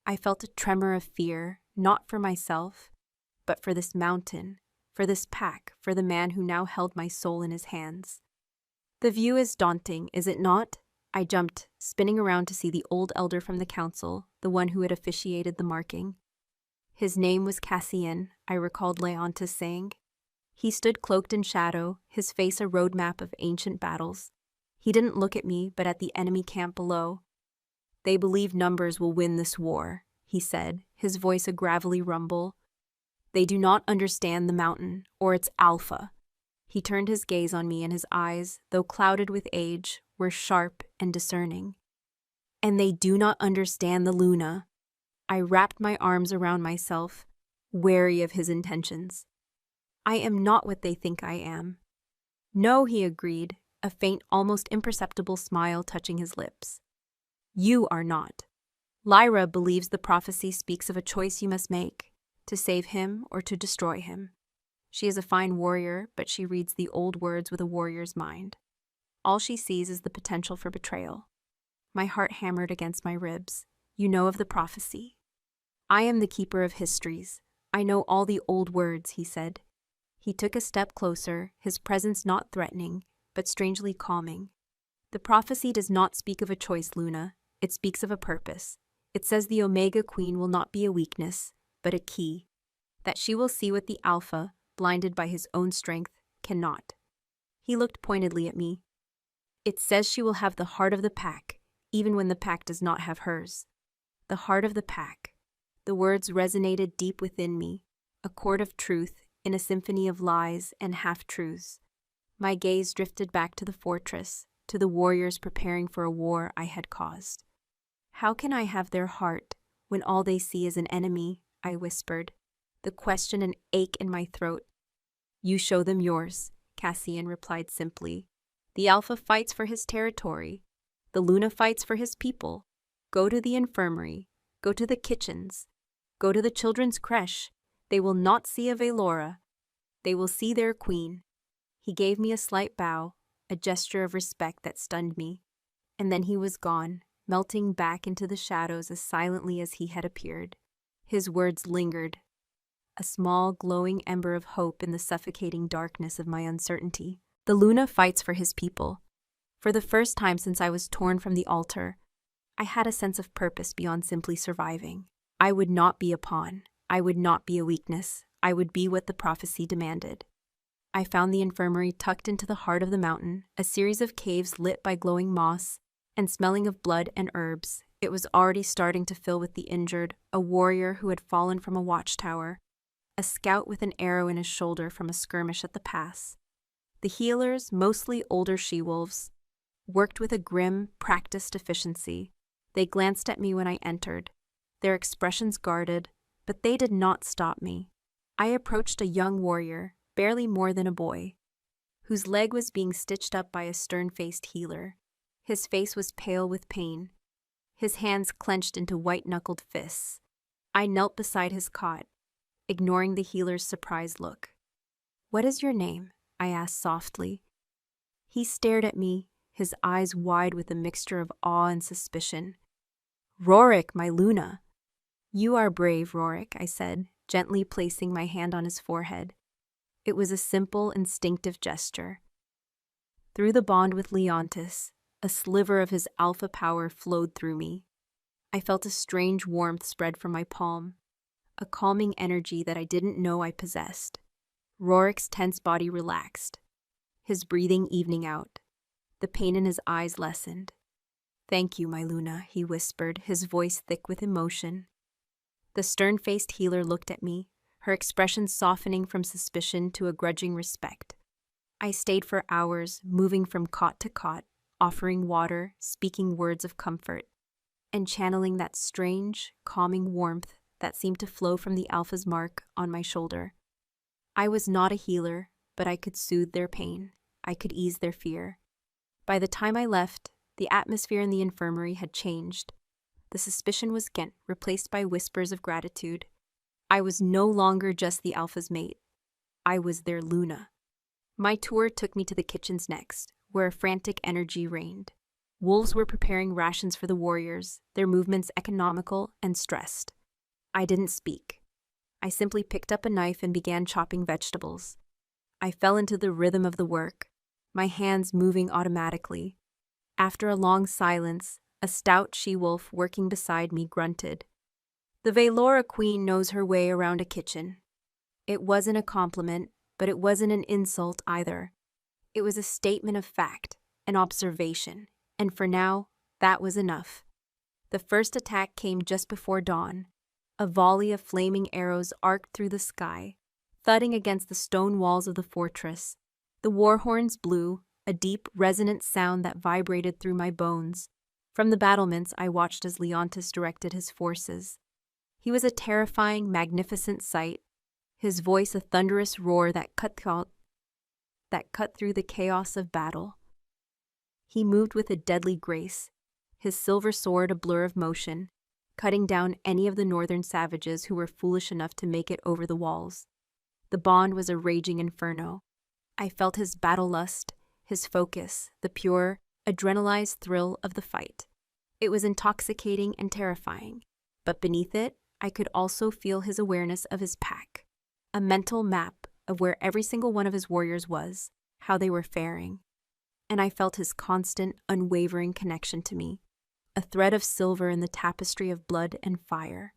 I felt a tremor of fear, not for myself, but for this mountain, for this pack, for the man who now held my soul in his hands. The view is daunting, is it not? I jumped, spinning around to see the old elder from the council, the one who had officiated the marking. His name was Cassian, I recalled Leontis saying. He stood cloaked in shadow, his face a roadmap of ancient battles. He didn't look at me, but at the enemy camp below. They believe numbers will win this war, he said, his voice a gravelly rumble. They do not understand the mountain, or its alpha. He turned his gaze on me, and his eyes, though clouded with age, were sharp and discerning. And they do not understand the Luna. I wrapped my arms around myself, wary of his intentions. I am not what they think I am. No, he agreed, a faint, almost imperceptible smile touching his lips. You are not. Lyra believes the prophecy speaks of a choice you must make, to save him or to destroy him. She is a fine warrior, but she reads the old words with a warrior's mind. All she sees is the potential for betrayal. My heart hammered against my ribs. You know of the prophecy. I am the keeper of histories. I know all the old words, he said. He took a step closer, his presence not threatening, but strangely calming. The prophecy does not speak of a choice, Luna. It speaks of a purpose. It says the Omega Queen will not be a weakness, but a key. That she will see what the Alpha, blinded by his own strength, cannot. He looked pointedly at me. It says she will have the heart of the pack, even when the pack does not have hers. The heart of the pack. The words resonated deep within me, a chord of truth in a symphony of lies and half-truths. My gaze drifted back to the fortress, to the warriors preparing for a war I had caused. How can I have their heart when all they see is an enemy? I whispered, the question an ache in my throat. You show them yours, Cassian replied simply. The Alpha fights for his territory. The Luna fights for his people. Go to the infirmary. Go to the kitchens. Go to the children's creche. They will not see a Velora. They will see their queen. He gave me a slight bow, a gesture of respect that stunned me, and then he was gone, melting back into the shadows as silently as he had appeared. His words lingered, a small, glowing ember of hope in the suffocating darkness of my uncertainty. The Luna fights for his people. For the first time since I was torn from the altar, I had a sense of purpose beyond simply surviving. I would not be a pawn. I would not be a weakness. I would be what the prophecy demanded. I found the infirmary tucked into the heart of the mountain, a series of caves lit by glowing moss and smelling of blood and herbs. It was already starting to fill with the injured, a warrior who had fallen from a watchtower, a scout with an arrow in his shoulder from a skirmish at the pass. The healers, mostly older she-wolves, worked with a grim, practiced efficiency. They glanced at me when I entered, their expressions guarded, but they did not stop me. I approached a young warrior, barely more than a boy, whose leg was being stitched up by a stern-faced healer. His face was pale with pain, his hands clenched into white-knuckled fists. I knelt beside his cot, ignoring the healer's surprised look. "What is your name?" I asked softly. He stared at me, his eyes wide with a mixture of awe and suspicion. "Rorik, my Luna." "You are brave, Rorik," I said, gently placing my hand on his forehead. It was a simple, instinctive gesture. Through the bond with Leontis, a sliver of his alpha power flowed through me. I felt a strange warmth spread from my palm, a calming energy that I didn't know I possessed. Rorik's tense body relaxed, his breathing evening out. The pain in his eyes lessened. "Thank you, my Luna," he whispered, his voice thick with emotion. The stern-faced healer looked at me, her expression softening from suspicion to a grudging respect. I stayed for hours, moving from cot to cot, offering water, speaking words of comfort, and channeling that strange, calming warmth that seemed to flow from the Alpha's mark on my shoulder. I was not a healer, but I could soothe their pain. I could ease their fear. By the time I left, the atmosphere in the infirmary had changed. The suspicion was gone, replaced by whispers of gratitude. I was no longer just the Alpha's mate. I was their Luna. My tour took me to the kitchens next, where a frantic energy reigned. Wolves were preparing rations for the warriors, their movements economical and stressed. I didn't speak. I simply picked up a knife and began chopping vegetables. I fell into the rhythm of the work, my hands moving automatically. After a long silence, a stout she-wolf working beside me grunted. "The Velora queen knows her way around a kitchen." It wasn't a compliment, but it wasn't an insult either. It was a statement of fact, an observation, and for now, that was enough. The first attack came just before dawn. A volley of flaming arrows arced through the sky, thudding against the stone walls of the fortress. The war horns blew, a deep, resonant sound that vibrated through my bones. From the battlements, I watched as Leontis directed his forces. He was a terrifying, magnificent sight, his voice a thunderous roar that cut through the chaos of battle. He moved with a deadly grace, his silver sword a blur of motion, cutting down any of the northern savages who were foolish enough to make it over the walls. The bond was a raging inferno. I felt his battle lust, his focus, the pure, adrenalized thrill of the fight. It was intoxicating and terrifying, but beneath it, I could also feel his awareness of his pack, a mental map of where every single one of his warriors was, how they were faring. And I felt his constant, unwavering connection to me, a thread of silver in the tapestry of blood and fire.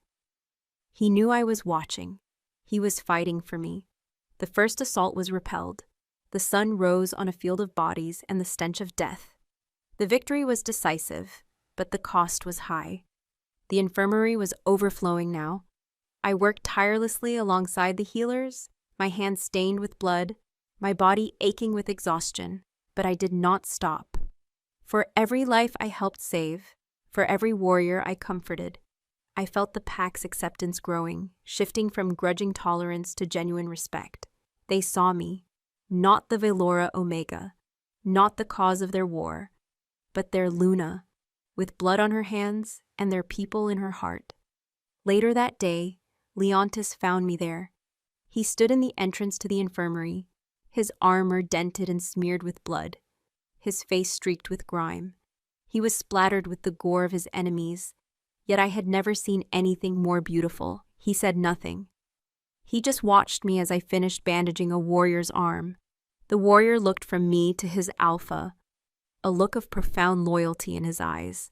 He knew I was watching. He was fighting for me. The first assault was repelled. The sun rose on a field of bodies and the stench of death. The victory was decisive, but the cost was high. The infirmary was overflowing now. I worked tirelessly alongside the healers, my hands stained with blood, my body aching with exhaustion, but I did not stop. For every life I helped save, for every warrior I comforted, I felt the pack's acceptance growing, shifting from grudging tolerance to genuine respect. They saw me, not the Velora Omega, not the cause of their war, but their Luna, with blood on her hands and their people in her heart. Later that day, Leontis found me there, He stood in the entrance to the infirmary, his armor dented and smeared with blood, his face streaked with grime. He was splattered with the gore of his enemies, yet I had never seen anything more beautiful. He said nothing. He just watched me as I finished bandaging a warrior's arm. The warrior looked from me to his alpha, a look of profound loyalty in his eyes.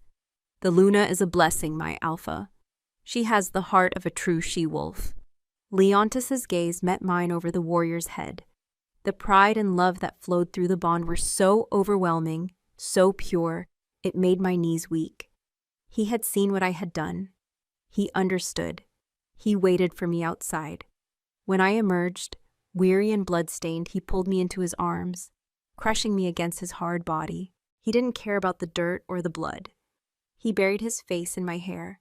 The Luna is a blessing, my alpha. She has the heart of a true she-wolf. Leontis's gaze met mine over the warrior's head. The pride and love that flowed through the bond were so overwhelming, so pure, it made my knees weak. He had seen what I had done. He understood. He waited for me outside. When I emerged, weary and blood-stained, he pulled me into his arms, crushing me against his hard body. He didn't care about the dirt or the blood. He buried his face in my hair,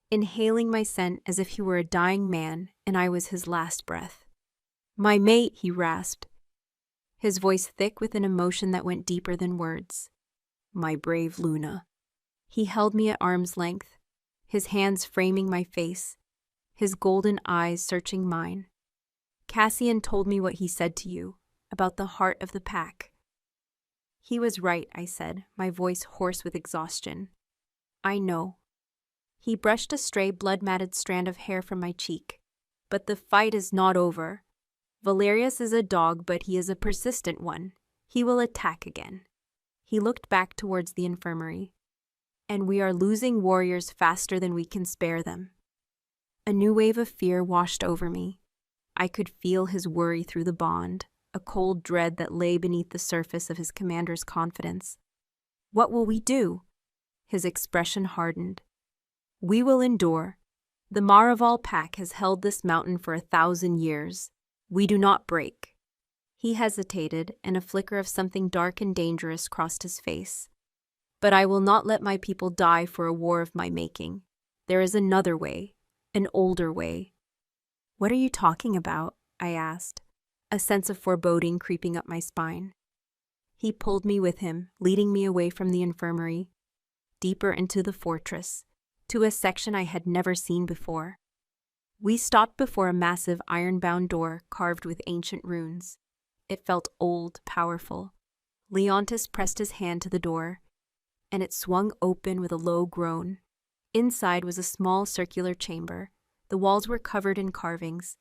inhaling my scent as if he were a dying man and I was his last breath. "My mate," he rasped, his voice thick with an emotion that went deeper than words. "My brave Luna." He held me at arm's length, his hands framing my face, his golden eyes searching mine. "Cassian told me what he said to you, about the heart of the pack." "He was right," I said, my voice hoarse with exhaustion. "I know." He brushed a stray blood-matted strand of hair from my cheek. "But the fight is not over. Valerius is a dog, but he is a persistent one. He will attack again." He looked back towards the infirmary. "And we are losing warriors faster than we can spare them." A new wave of fear washed over me. I could feel his worry through the bond, a cold dread that lay beneath the surface of his commander's confidence. "What will we do?" His expression hardened. "We will endure. The Maraval pack has held this mountain for 1,000 years. We do not break." He hesitated, and a flicker of something dark and dangerous crossed his face. "But I will not let my people die for a war of my making. There is another way, an older way." "What are you talking about?" I asked, a sense of foreboding creeping up my spine. He pulled me with him, leading me away from the infirmary, deeper into the fortress, to a section I had never seen before. We stopped before a massive iron-bound door carved with ancient runes. It felt old, powerful. Leontis pressed his hand to the door, and it swung open with a low groan. Inside was a small circular chamber. The walls were covered in carvings,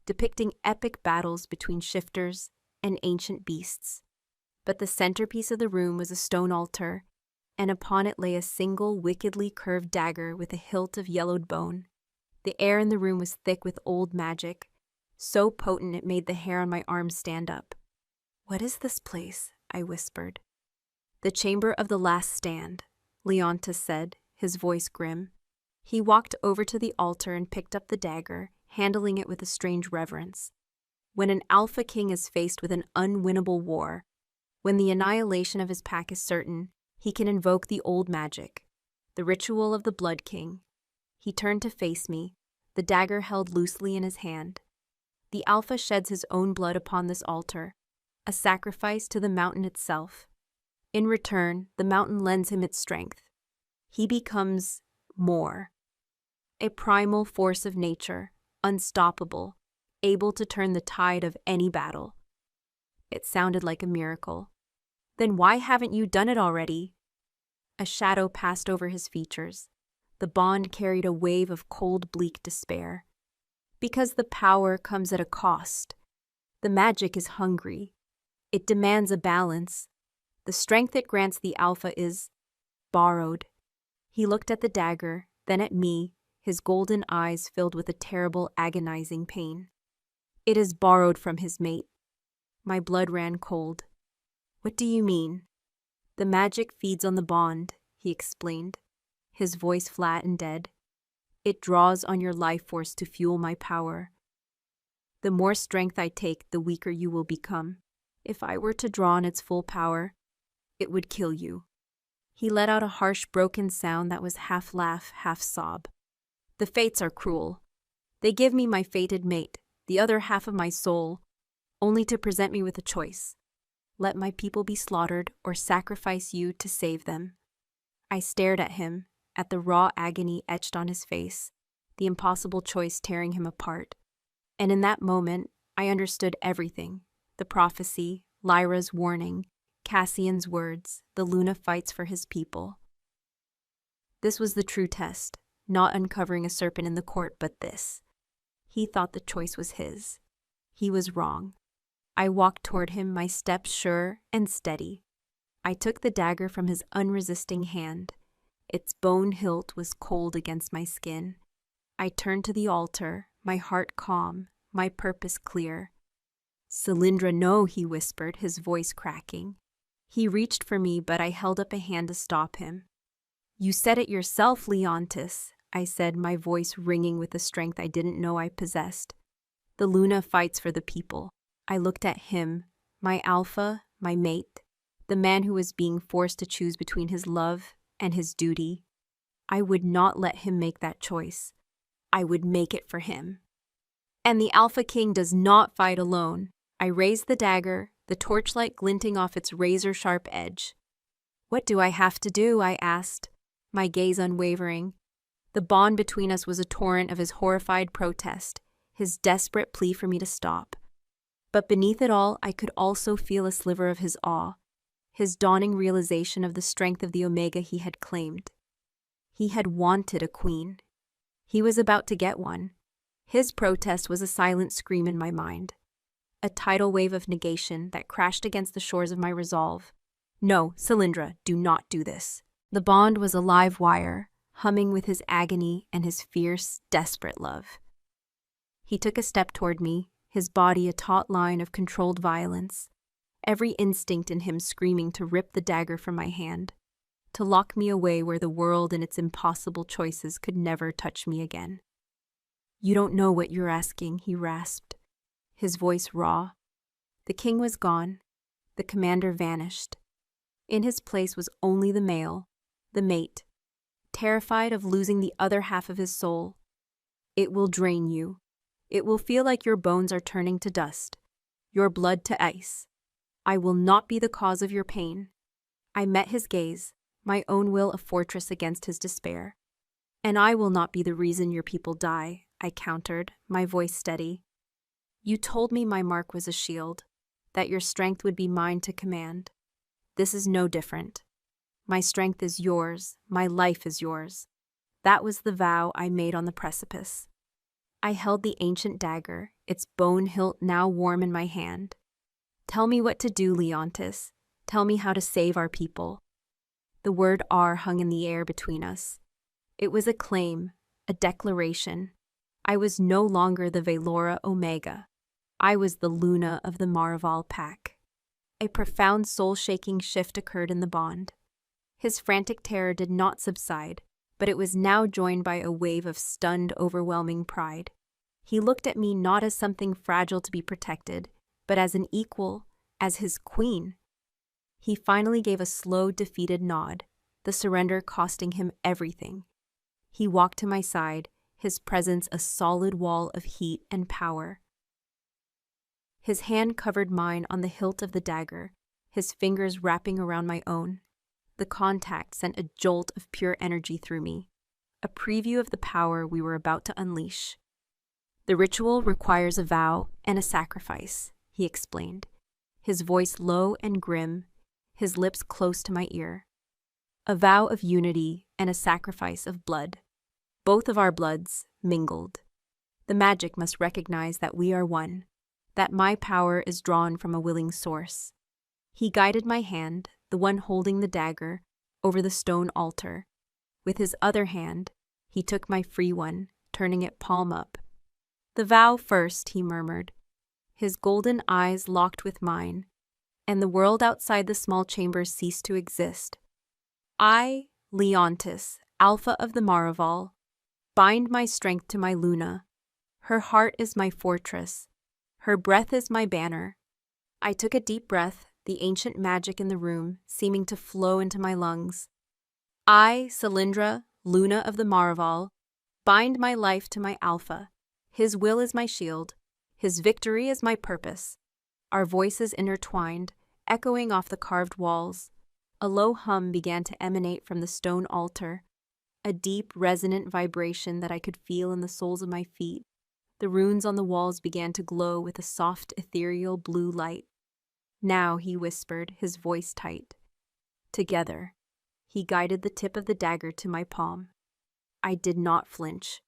depicting epic battles between shifters and ancient beasts. But the centerpiece of the room was a stone altar, and upon it lay a single wickedly curved dagger with a hilt of yellowed bone. The air in the room was thick with old magic, so potent it made the hair on my arms stand up. "What is this place?" I whispered. "The Chamber of the Last Stand," Leontis said, his voice grim. He walked over to the altar and picked up the dagger, handling it with a strange reverence. When an alpha king is faced with an unwinnable war, when the annihilation of his pack is certain, he can invoke the old magic, the ritual of the Blood King. He turned to face me, the dagger held loosely in his hand. The alpha sheds his own blood upon this altar, a sacrifice to the mountain itself. In return, the mountain lends him its strength. He becomes more. A primal force of nature, unstoppable, able to turn the tide of any battle. It sounded like a miracle. "Then why haven't you done it already?" A shadow passed over his features. The bond carried a wave of cold, bleak despair. "Because the power comes at a cost. The magic is hungry. It demands a balance. The strength it grants the alpha is borrowed." He looked at the dagger, then at me, his golden eyes filled with a terrible, agonizing pain. "It is borrowed from his mate." My blood ran cold. "What do you mean?" "The magic feeds on the bond," he explained, his voice flat and dead. "It draws on your life force to fuel my power. The more strength I take, the weaker you will become. If I were to draw on its full power, it would kill you." He let out a harsh, broken sound that was half laugh, half sob. "The fates are cruel. They give me my fated mate, the other half of my soul, only to present me with a choice. Let my people be slaughtered or sacrifice you to save them." I stared at him, at the raw agony etched on his face, the impossible choice tearing him apart. And in that moment, I understood everything. The prophecy, Lyra's warning, Cassian's words, the Luna fights for his people. This was the true test, not uncovering a serpent in the court, but this. He thought the choice was his. He was wrong. I walked toward him, my steps sure and steady. I took the dagger from his unresisting hand. Its bone hilt was cold against my skin. I turned to the altar, my heart calm, my purpose clear. "Cylindra, no," he whispered, his voice cracking. He reached for me, but I held up a hand to stop him. "You said it yourself, Leontis," I said, my voice ringing with a strength I didn't know I possessed. "The Luna fights for the people." I looked at him, my alpha, my mate, the man who was being forced to choose between his love and his duty. I would not let him make that choice. I would make it for him. And the Alpha King does not fight alone. I raised the dagger, the torchlight glinting off its razor-sharp edge. "What do I have to do?" I asked, my gaze unwavering. The bond between us was a torrent of his horrified protest, his desperate plea for me to stop. But beneath it all, I could also feel a sliver of his awe, his dawning realization of the strength of the Omega he had claimed. He had wanted a queen. He was about to get one. His protest was a silent scream in my mind, a tidal wave of negation that crashed against the shores of my resolve. "No, Cylindra, do not do this." The bond was a live wire, humming with his agony and his fierce, desperate love. He took a step toward me, his body a taut line of controlled violence, every instinct in him screaming to rip the dagger from my hand, to lock me away where the world and its impossible choices could never touch me again. "You don't know what you're asking," he rasped, his voice raw. The king was gone. The commander vanished. In his place was only the male, the mate, terrified of losing the other half of his soul. "It will drain you. It will feel like your bones are turning to dust, your blood to ice. I will not be the cause of your pain." I met his gaze, my own will a fortress against his despair. "And I will not be the reason your people die," I countered, my voice steady. "You told me my mark was a shield, that your strength would be mine to command. This is no different. My strength is yours, my life is yours. That was the vow I made on the precipice." I held the ancient dagger, its bone hilt now warm in my hand. "Tell me what to do, Leontis. Tell me how to save our people." The word "R" hung in the air between us. It was a claim, a declaration. I was no longer the Velora Omega. I was the Luna of the Maraval pack. A profound soul-shaking shift occurred in the bond. His frantic terror did not subside, but it was now joined by a wave of stunned, overwhelming pride. He looked at me not as something fragile to be protected, but as an equal, as his queen. He finally gave a slow, defeated nod, the surrender costing him everything. He walked to my side, his presence a solid wall of heat and power. His hand covered mine on the hilt of the dagger, his fingers wrapping around my own. The contact sent a jolt of pure energy through me, a preview of the power we were about to unleash. "The ritual requires a vow and a sacrifice," he explained, his voice low and grim, his lips close to my ear. "A vow of unity and a sacrifice of blood. Both of our bloods mingled. The magic must recognize that we are one, that my power is drawn from a willing source." He guided my hand, the one holding the dagger, over the stone altar. With his other hand, he took my free one, turning it palm up. "The vow first," he murmured. His golden eyes locked with mine, and the world outside the small chamber ceased to exist. "I, Leontis, Alpha of the Maraval, bind my strength to my Luna. Her heart is my fortress. Her breath is my banner." I took a deep breath, the ancient magic in the room seeming to flow into my lungs. "I, Cylindra, Luna of the Maraval, bind my life to my Alpha. His will is my shield. His victory is my purpose." Our voices intertwined, echoing off the carved walls. A low hum began to emanate from the stone altar, a deep, resonant vibration that I could feel in the soles of my feet, The runes on the walls began to glow with a soft, ethereal blue light. "Now," he whispered, his voice tight. "Together." He guided the tip of the dagger to my palm. I did not flinch.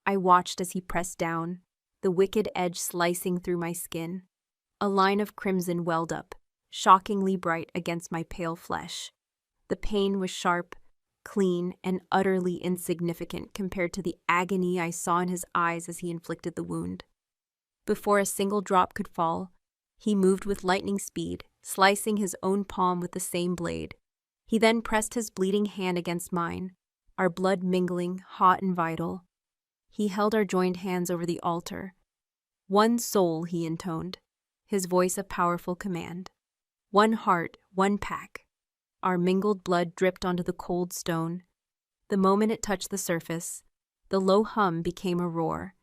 I watched as he pressed down, the wicked edge slicing through my skin. A line of crimson welled up, shockingly bright against my pale flesh. The pain was sharp, clean, and utterly insignificant compared to the agony I saw in his eyes as he inflicted the wound. Before a single drop could fall, he moved with lightning speed, slicing his own palm with the same blade. He then pressed his bleeding hand against mine, our blood mingling, hot and vital. He held our joined hands over the altar. "One soul," he intoned, his voice a powerful command. "One heart, one pack." Our mingled blood dripped onto the cold stone. The moment it touched the surface, the low hum became a roar.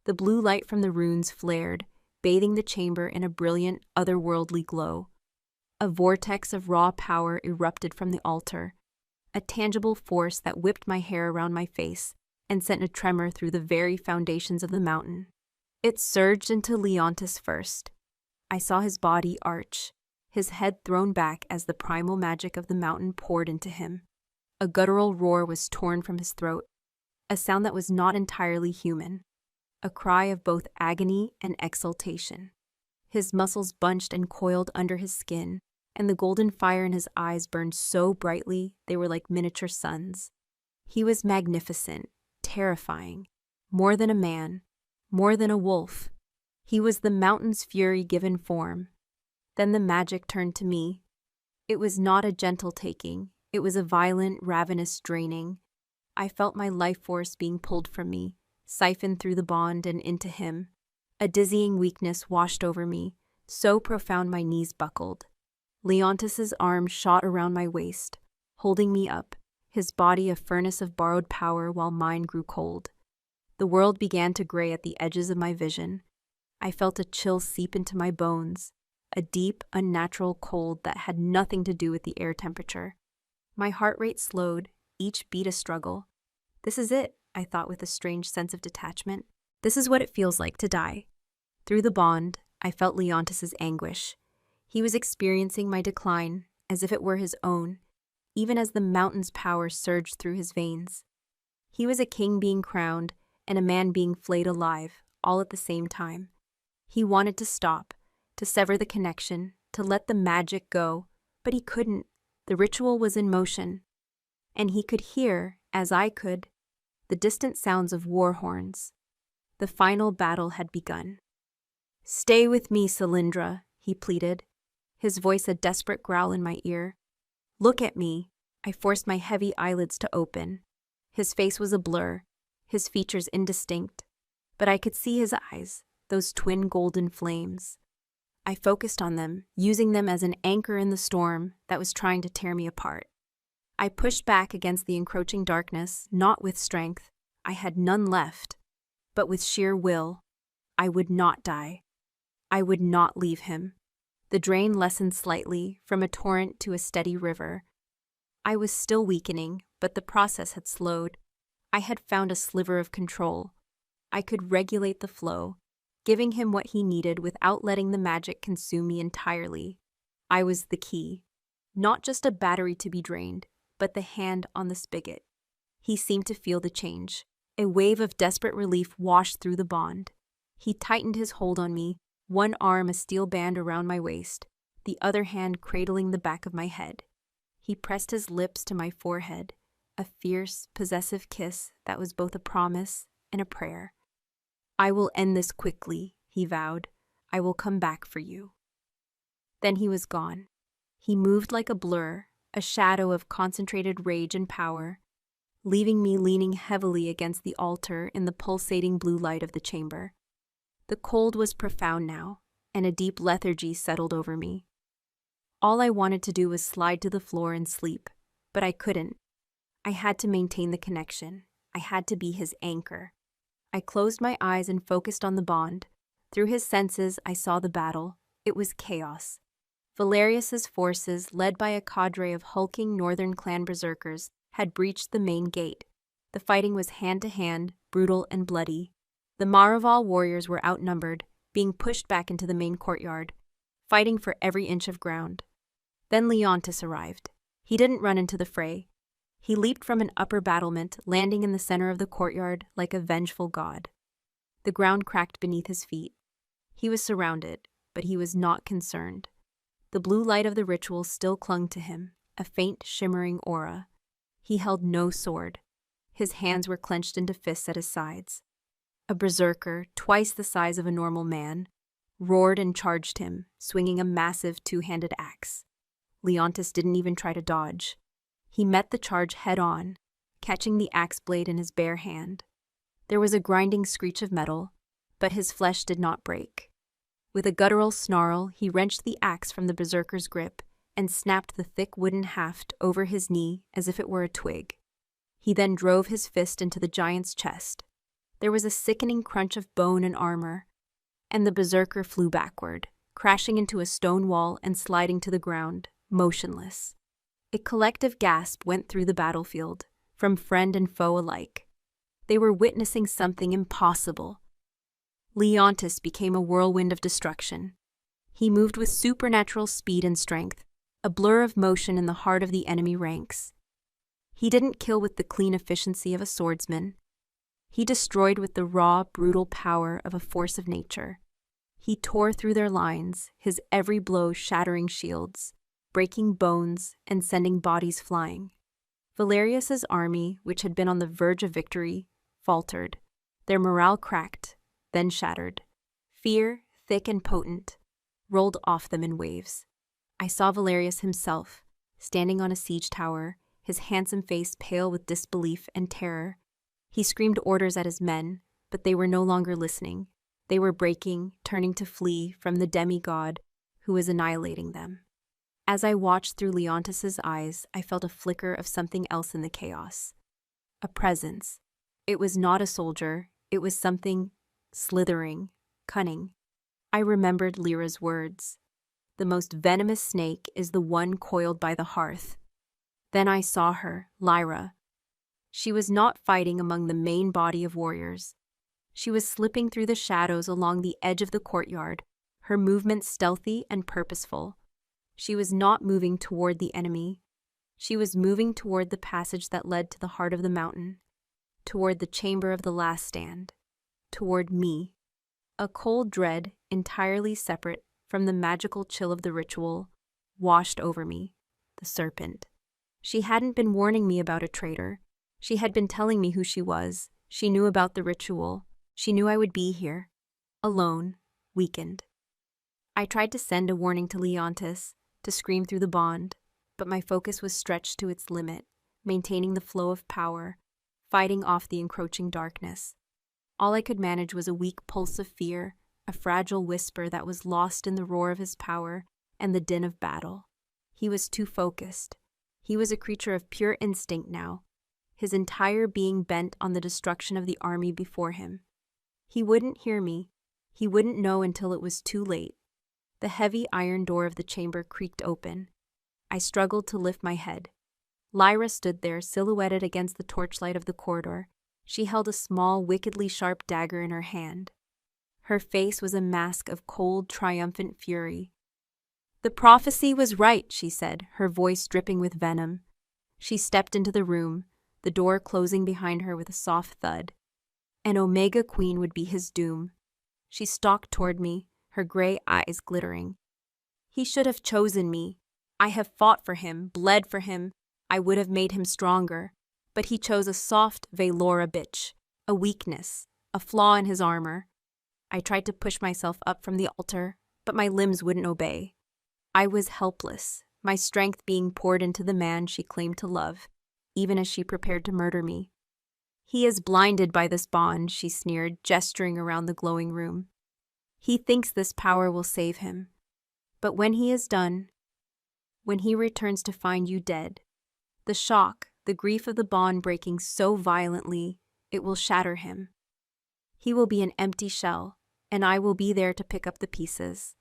The blue light from the runes flared, bathing the chamber in a brilliant, otherworldly glow. A vortex of raw power erupted from the altar, a tangible force that whipped my hair around my face and sent a tremor through the very foundations of the mountain. It surged into Leontis first. I saw his body arch, his head thrown back as the primal magic of the mountain poured into him. A guttural roar was torn from his throat, a sound that was not entirely human, a cry of both agony and exultation. His muscles bunched and coiled under his skin, and the golden fire in his eyes burned so brightly they were like miniature suns. He was magnificent, terrifying, more than a man, more than a wolf. He was the mountain's fury given form. Then the magic turned to me. It was not a gentle taking, it was a violent, ravenous draining. I felt my life force being pulled from me, siphoned through the bond and into him. A dizzying weakness washed over me, so profound my knees buckled. Leontis's arms shot around my waist, holding me up, his body a furnace of borrowed power while mine grew cold. The world began to gray at the edges of my vision. I felt a chill seep into my bones, a deep, unnatural cold that had nothing to do with the air temperature. My heart rate slowed, each beat a struggle. This is it, I thought with a strange sense of detachment. This is what it feels like to die. Through the bond, I felt Leontis's anguish. He was experiencing my decline as if it were his own, even as the mountain's power surged through his veins. He was a king being crowned and a man being flayed alive, all at the same time. He wanted to stop, to sever the connection, to let the magic go, but he couldn't. The ritual was in motion, and he could hear, as I could, the distant sounds of war horns. The final battle had begun. "Stay with me, Cylindra," he pleaded, his voice a desperate growl in my ear. "Look at me." I forced my heavy eyelids to open. His face was a blur, his features indistinct, but I could see his eyes, those twin golden flames. I focused on them, using them as an anchor in the storm that was trying to tear me apart. I pushed back against the encroaching darkness, not with strength. I had none left, but with sheer will. I would not die. I would not leave him. The drain lessened slightly, from a torrent to a steady river. I was still weakening, but the process had slowed. I had found a sliver of control. I could regulate the flow, giving him what he needed without letting the magic consume me entirely. I was the key. Not just a battery to be drained, but the hand on the spigot. He seemed to feel the change. A wave of desperate relief washed through the bond. He tightened his hold on me, one arm a steel band around my waist, the other hand cradling the back of my head. He pressed his lips to my forehead, a fierce, possessive kiss that was both a promise and a prayer. "I will end this quickly," he vowed. "I will come back for you." Then he was gone. He moved like a blur, a shadow of concentrated rage and power, leaving me leaning heavily against the altar in the pulsating blue light of the chamber. The cold was profound now, and a deep lethargy settled over me. All I wanted to do was slide to the floor and sleep, but I couldn't. I had to maintain the connection. I had to be his anchor. I closed my eyes and focused on the bond. Through his senses, I saw the battle. It was chaos. Valerius's forces, led by a cadre of hulking northern clan berserkers, had breached the main gate. The fighting was hand-to-hand, brutal and bloody. The Maraval warriors were outnumbered, being pushed back into the main courtyard, fighting for every inch of ground. Then Leontis arrived. He didn't run into the fray. He leaped from an upper battlement, landing in the center of the courtyard like a vengeful god. The ground cracked beneath his feet. He was surrounded, but he was not concerned. The blue light of the ritual still clung to him, a faint, shimmering aura. He held no sword. His hands were clenched into fists at his sides. A berserker, twice the size of a normal man, roared and charged him, swinging a massive two-handed axe. Leontis didn't even try to dodge. He met the charge head-on, catching the axe blade in his bare hand. There was a grinding screech of metal, but his flesh did not break. With a guttural snarl, he wrenched the axe from the berserker's grip and snapped the thick wooden haft over his knee as if it were a twig. He then drove his fist into the giant's chest. There was a sickening crunch of bone and armor, and the berserker flew backward, crashing into a stone wall and sliding to the ground, motionless. A collective gasp went through the battlefield, from friend and foe alike. They were witnessing something impossible. Leontis became a whirlwind of destruction. He moved with supernatural speed and strength, a blur of motion in the heart of the enemy ranks. He didn't kill with the clean efficiency of a swordsman. He destroyed with the raw, brutal power of a force of nature. He tore through their lines, his every blow shattering shields, breaking bones, and sending bodies flying. Valerius's army, which had been on the verge of victory, faltered. Their morale cracked, then shattered. Fear, thick and potent, rolled off them in waves. I saw Valerius himself, standing on a siege tower, his handsome face pale with disbelief and terror. He screamed orders at his men, but they were no longer listening. They were breaking, turning to flee from the demigod who was annihilating them. As I watched through Leontis's eyes, I felt a flicker of something else in the chaos. A presence. It was not a soldier, it was something slithering, cunning. I remembered Lyra's words. The most venomous snake is the one coiled by the hearth. Then I saw her, Lyra. She was not fighting among the main body of warriors. She was slipping through the shadows along the edge of the courtyard, her movements stealthy and purposeful. She was not moving toward the enemy. She was moving toward the passage that led to the heart of the mountain, toward the chamber of the last stand, toward me. A cold dread, entirely separate from the magical chill of the ritual, washed over me. The serpent. She hadn't been warning me about a traitor. She had been telling me who she was. She knew about the ritual. She knew I would be here, alone, weakened. I tried to send a warning to Leontis, to scream through the bond, but my focus was stretched to its limit, maintaining the flow of power, fighting off the encroaching darkness. All I could manage was a weak pulse of fear, a fragile whisper that was lost in the roar of his power and the din of battle. He was too focused. He was a creature of pure instinct now, his entire being bent on the destruction of the army before him. He wouldn't hear me. He wouldn't know until it was too late. The heavy iron door of the chamber creaked open. I struggled to lift my head. Lyra stood there, silhouetted against the torchlight of the corridor. She held a small, wickedly sharp dagger in her hand. Her face was a mask of cold, triumphant fury. "The prophecy was right," she said, her voice dripping with venom. She stepped into the room, the door closing behind her with a soft thud. An Omega Queen would be his doom. She stalked toward me, her gray eyes glittering. "He should have chosen me. I have fought for him, bled for him. I would have made him stronger. But he chose a soft Velora bitch, a weakness, a flaw in his armor." I tried to push myself up from the altar, but my limbs wouldn't obey. I was helpless, my strength being poured into the man she claimed to love, even as she prepared to murder me. "He is blinded by this bond," she sneered, gesturing around the glowing room. "He thinks this power will save him. But when he is done, when he returns to find you dead, the shock, the grief of the bond breaking so violently, it will shatter him. He will be an empty shell, and I will be there to pick up the pieces.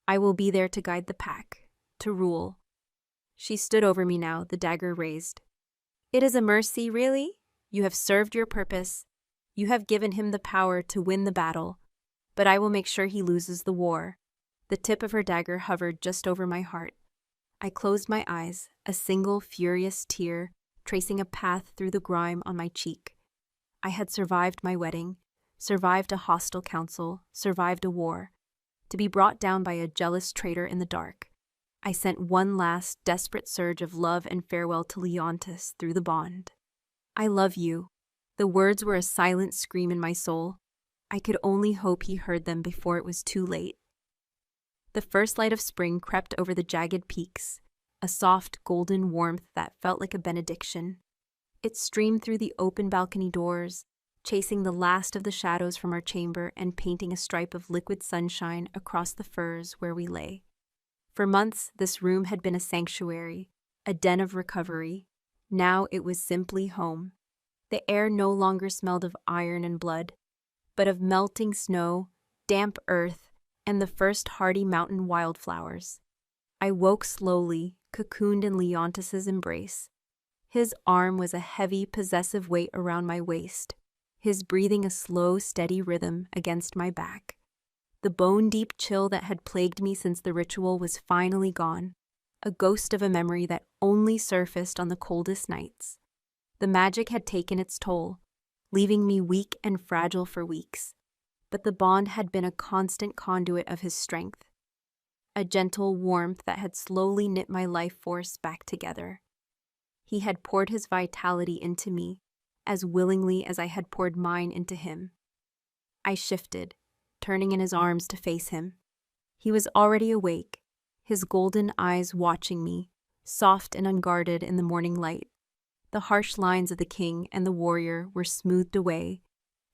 I will be there to guide the pack, to rule." She stood over me now, the dagger raised. "It is a mercy, really? You have served your purpose. You have given him the power to win the battle, but I will make sure he loses the war." The tip of her dagger hovered just over my heart. I closed my eyes, a single furious tear tracing a path through the grime on my cheek. I had survived my wedding, survived a hostile council, survived a war, to be brought down by a jealous traitor in the dark. I sent one last, desperate surge of love and farewell to Leontis through the bond. "I love you." The words were a silent scream in my soul. I could only hope he heard them before it was too late. The first light of spring crept over the jagged peaks, a soft, golden warmth that felt like a benediction. It streamed through the open balcony doors, chasing the last of the shadows from our chamber and painting a stripe of liquid sunshine across the firs where we lay. For months, this room had been a sanctuary, a den of recovery. Now it was simply home. The air no longer smelled of iron and blood, but of melting snow, damp earth, and the first hardy mountain wildflowers. I woke slowly, cocooned in Leontis's embrace. His arm was a heavy, possessive weight around my waist, his breathing a slow, steady rhythm against my back. The bone-deep chill that had plagued me since the ritual was finally gone, a ghost of a memory that only surfaced on the coldest nights. The magic had taken its toll, leaving me weak and fragile for weeks, but the bond had been a constant conduit of his strength, a gentle warmth that had slowly knit my life force back together. He had poured his vitality into me, as willingly as I had poured mine into him. I shifted, turning in his arms to face him. He was already awake, his golden eyes watching me, soft and unguarded in the morning light. The harsh lines of the king and the warrior were smoothed away,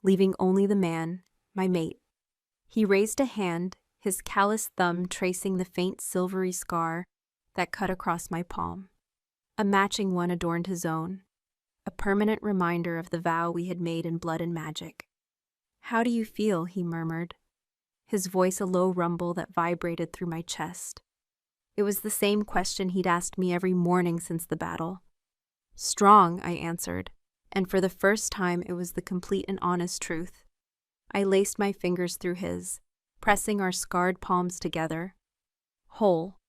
leaving only the man, my mate. He raised a hand, his calloused thumb tracing the faint silvery scar that cut across my palm. A matching one adorned his own, a permanent reminder of the vow we had made in blood and magic. "How do you feel?" he murmured, his voice a low rumble that vibrated through my chest. It was the same question he'd asked me every morning since the battle. "Strong," I answered, and for the first time it was the complete and honest truth. I laced my fingers through his, pressing our scarred palms together. "Whole."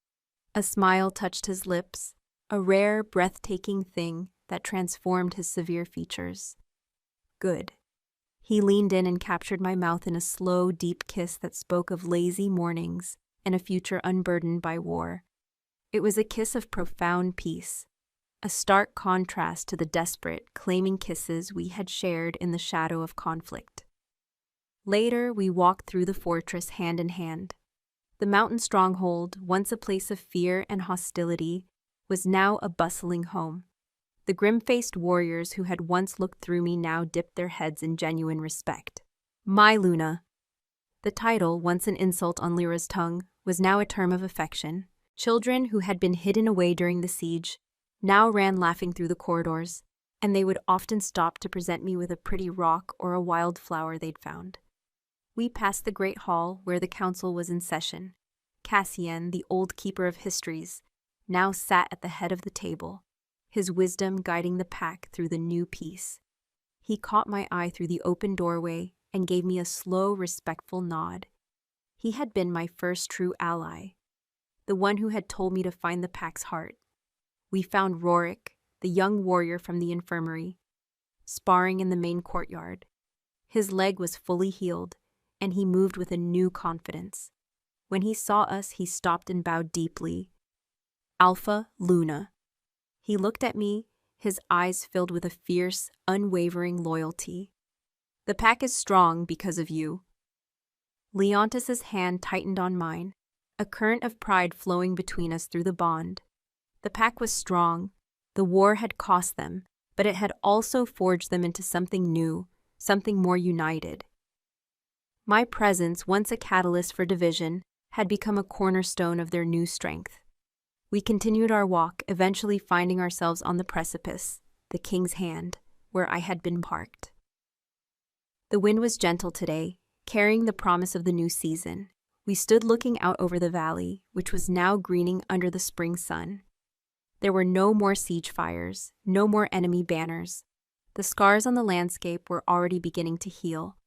A smile touched his lips, a rare, breathtaking thing that transformed his severe features. "Good." He leaned in and captured my mouth in a slow, deep kiss that spoke of lazy mornings and a future unburdened by war. It was a kiss of profound peace, a stark contrast to the desperate, claiming kisses we had shared in the shadow of conflict. Later, we walked through the fortress hand in hand. The mountain stronghold, once a place of fear and hostility, was now a bustling home. The grim-faced warriors who had once looked through me now dipped their heads in genuine respect. "My Luna." The title, once an insult on Lyra's tongue, was now a term of affection. Children who had been hidden away during the siege now ran laughing through the corridors, and they would often stop to present me with a pretty rock or a wild flower they'd found. We passed the great hall where the council was in session. Cassian, the old keeper of histories, now sat at the head of the table, his wisdom guiding the pack through the new peace. He caught my eye through the open doorway and gave me a slow, respectful nod. He had been my first true ally, the one who had told me to find the pack's heart. We found Rorik, the young warrior from the infirmary, sparring in the main courtyard. His leg was fully healed, and he moved with a new confidence. When he saw us, he stopped and bowed deeply. "Alpha, Luna." He looked at me, his eyes filled with a fierce, unwavering loyalty. "The pack is strong because of you." Leontis's hand tightened on mine, a current of pride flowing between us through the bond. The pack was strong. The war had cost them, but it had also forged them into something new, something more united. My presence, once a catalyst for division, had become a cornerstone of their new strength. We continued our walk, eventually finding ourselves on the precipice, the King's Hand, where I had been parked. The wind was gentle today, carrying the promise of the new season. We stood looking out over the valley, which was now greening under the spring sun. There were no more siege fires, no more enemy banners. The scars on the landscape were already beginning to heal.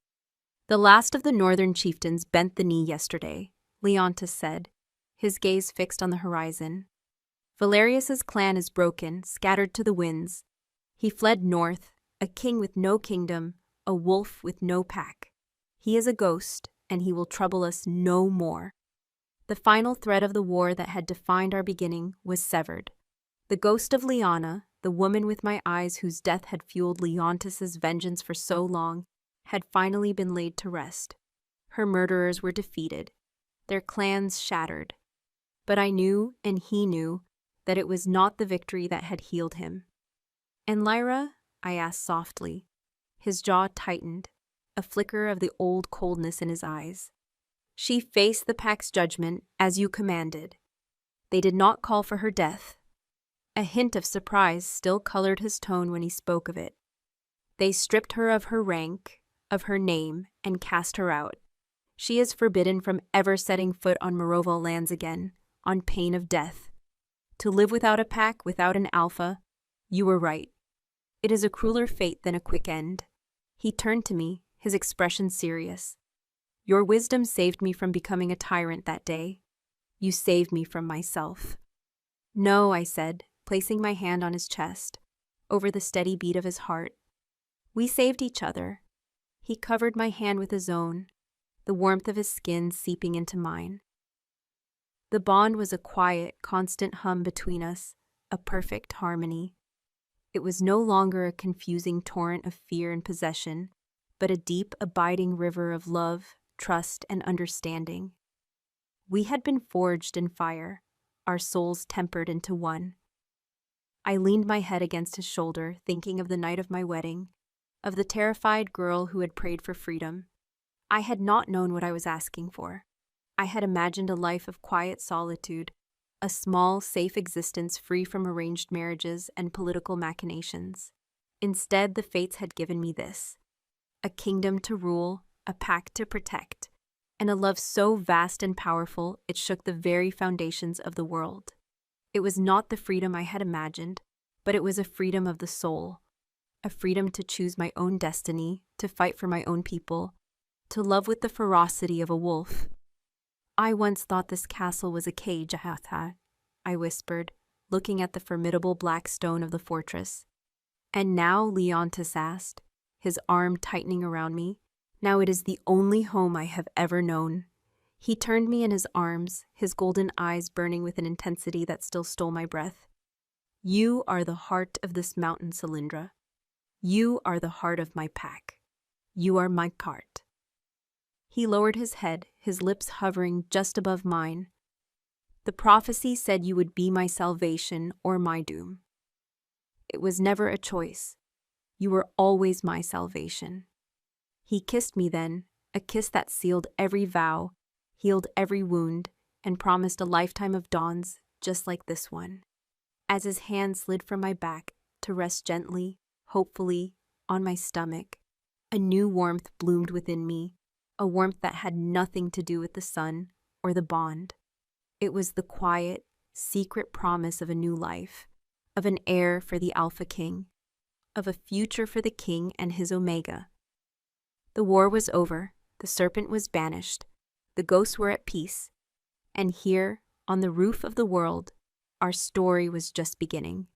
The last of the northern chieftains bent the knee yesterday, Leontis said, his gaze fixed on the horizon. Valerius's clan is broken, scattered to the winds. He fled north, a king with no kingdom, a wolf with no pack. He is a ghost, and he will trouble us no more. The final thread of the war that had defined our beginning was severed. The ghost of Liana, the woman with my eyes whose death had fueled Leontis's vengeance for so long, had finally been laid to rest. Her murderers were defeated, their clans shattered. But I knew, and he knew, that it was not the victory that had healed him. "And Lyra?" I asked softly. His jaw tightened, a flicker of the old coldness in his eyes. "She faced the pack's judgment, as you commanded. They did not call for her death." A hint of surprise still colored his tone when he spoke of it. "They stripped her of her rank, of her name, and cast her out. She is forbidden from ever setting foot on Moroval lands again, on pain of death. To live without a pack, without an alpha, you were right. It is a crueler fate than a quick end." He turned to me, his expression serious. "Your wisdom saved me from becoming a tyrant that day. You saved me from myself." "No," I said, placing my hand on his chest, over the steady beat of his heart. "We saved each other." He covered my hand with his own, the warmth of his skin seeping into mine. The bond was a quiet, constant hum between us, a perfect harmony. It was no longer a confusing torrent of fear and possession, but a deep, abiding river of love, trust, and understanding. We had been forged in fire, our souls tempered into one. I leaned my head against his shoulder, thinking of the night of my wedding, of the terrified girl who had prayed for freedom. I had not known what I was asking for. I had imagined a life of quiet solitude, a small, safe existence free from arranged marriages and political machinations. Instead, the fates had given me this: a kingdom to rule, a pack to protect, and a love so vast and powerful it shook the very foundations of the world. It was not the freedom I had imagined, but it was a freedom of the soul, a freedom to choose my own destiny, to fight for my own people, to love with the ferocity of a wolf. "I once thought this castle was a cage, Ahatha," I whispered, looking at the formidable black stone of the fortress. "And now," Leontis asked, his arm tightening around me, "now it is the only home I have ever known." He turned me in his arms, his golden eyes burning with an intensity that still stole my breath. "You are the heart of this mountain, Cylindra. You are the heart of my pack. You are my cart." He lowered his head, his lips hovering just above mine. "The prophecy said you would be my salvation or my doom. It was never a choice. You were always my salvation." He kissed me then, a kiss that sealed every vow, healed every wound, and promised a lifetime of dawns just like this one. As his hand slid from my back to rest gently, hopefully, on my stomach, a new warmth bloomed within me, a warmth that had nothing to do with the sun or the bond. It was the quiet, secret promise of a new life, of an heir for the Alpha King, of a future for the King and his Omega. The war was over, the serpent was banished, the ghosts were at peace, and here, on the roof of the world, our story was just beginning.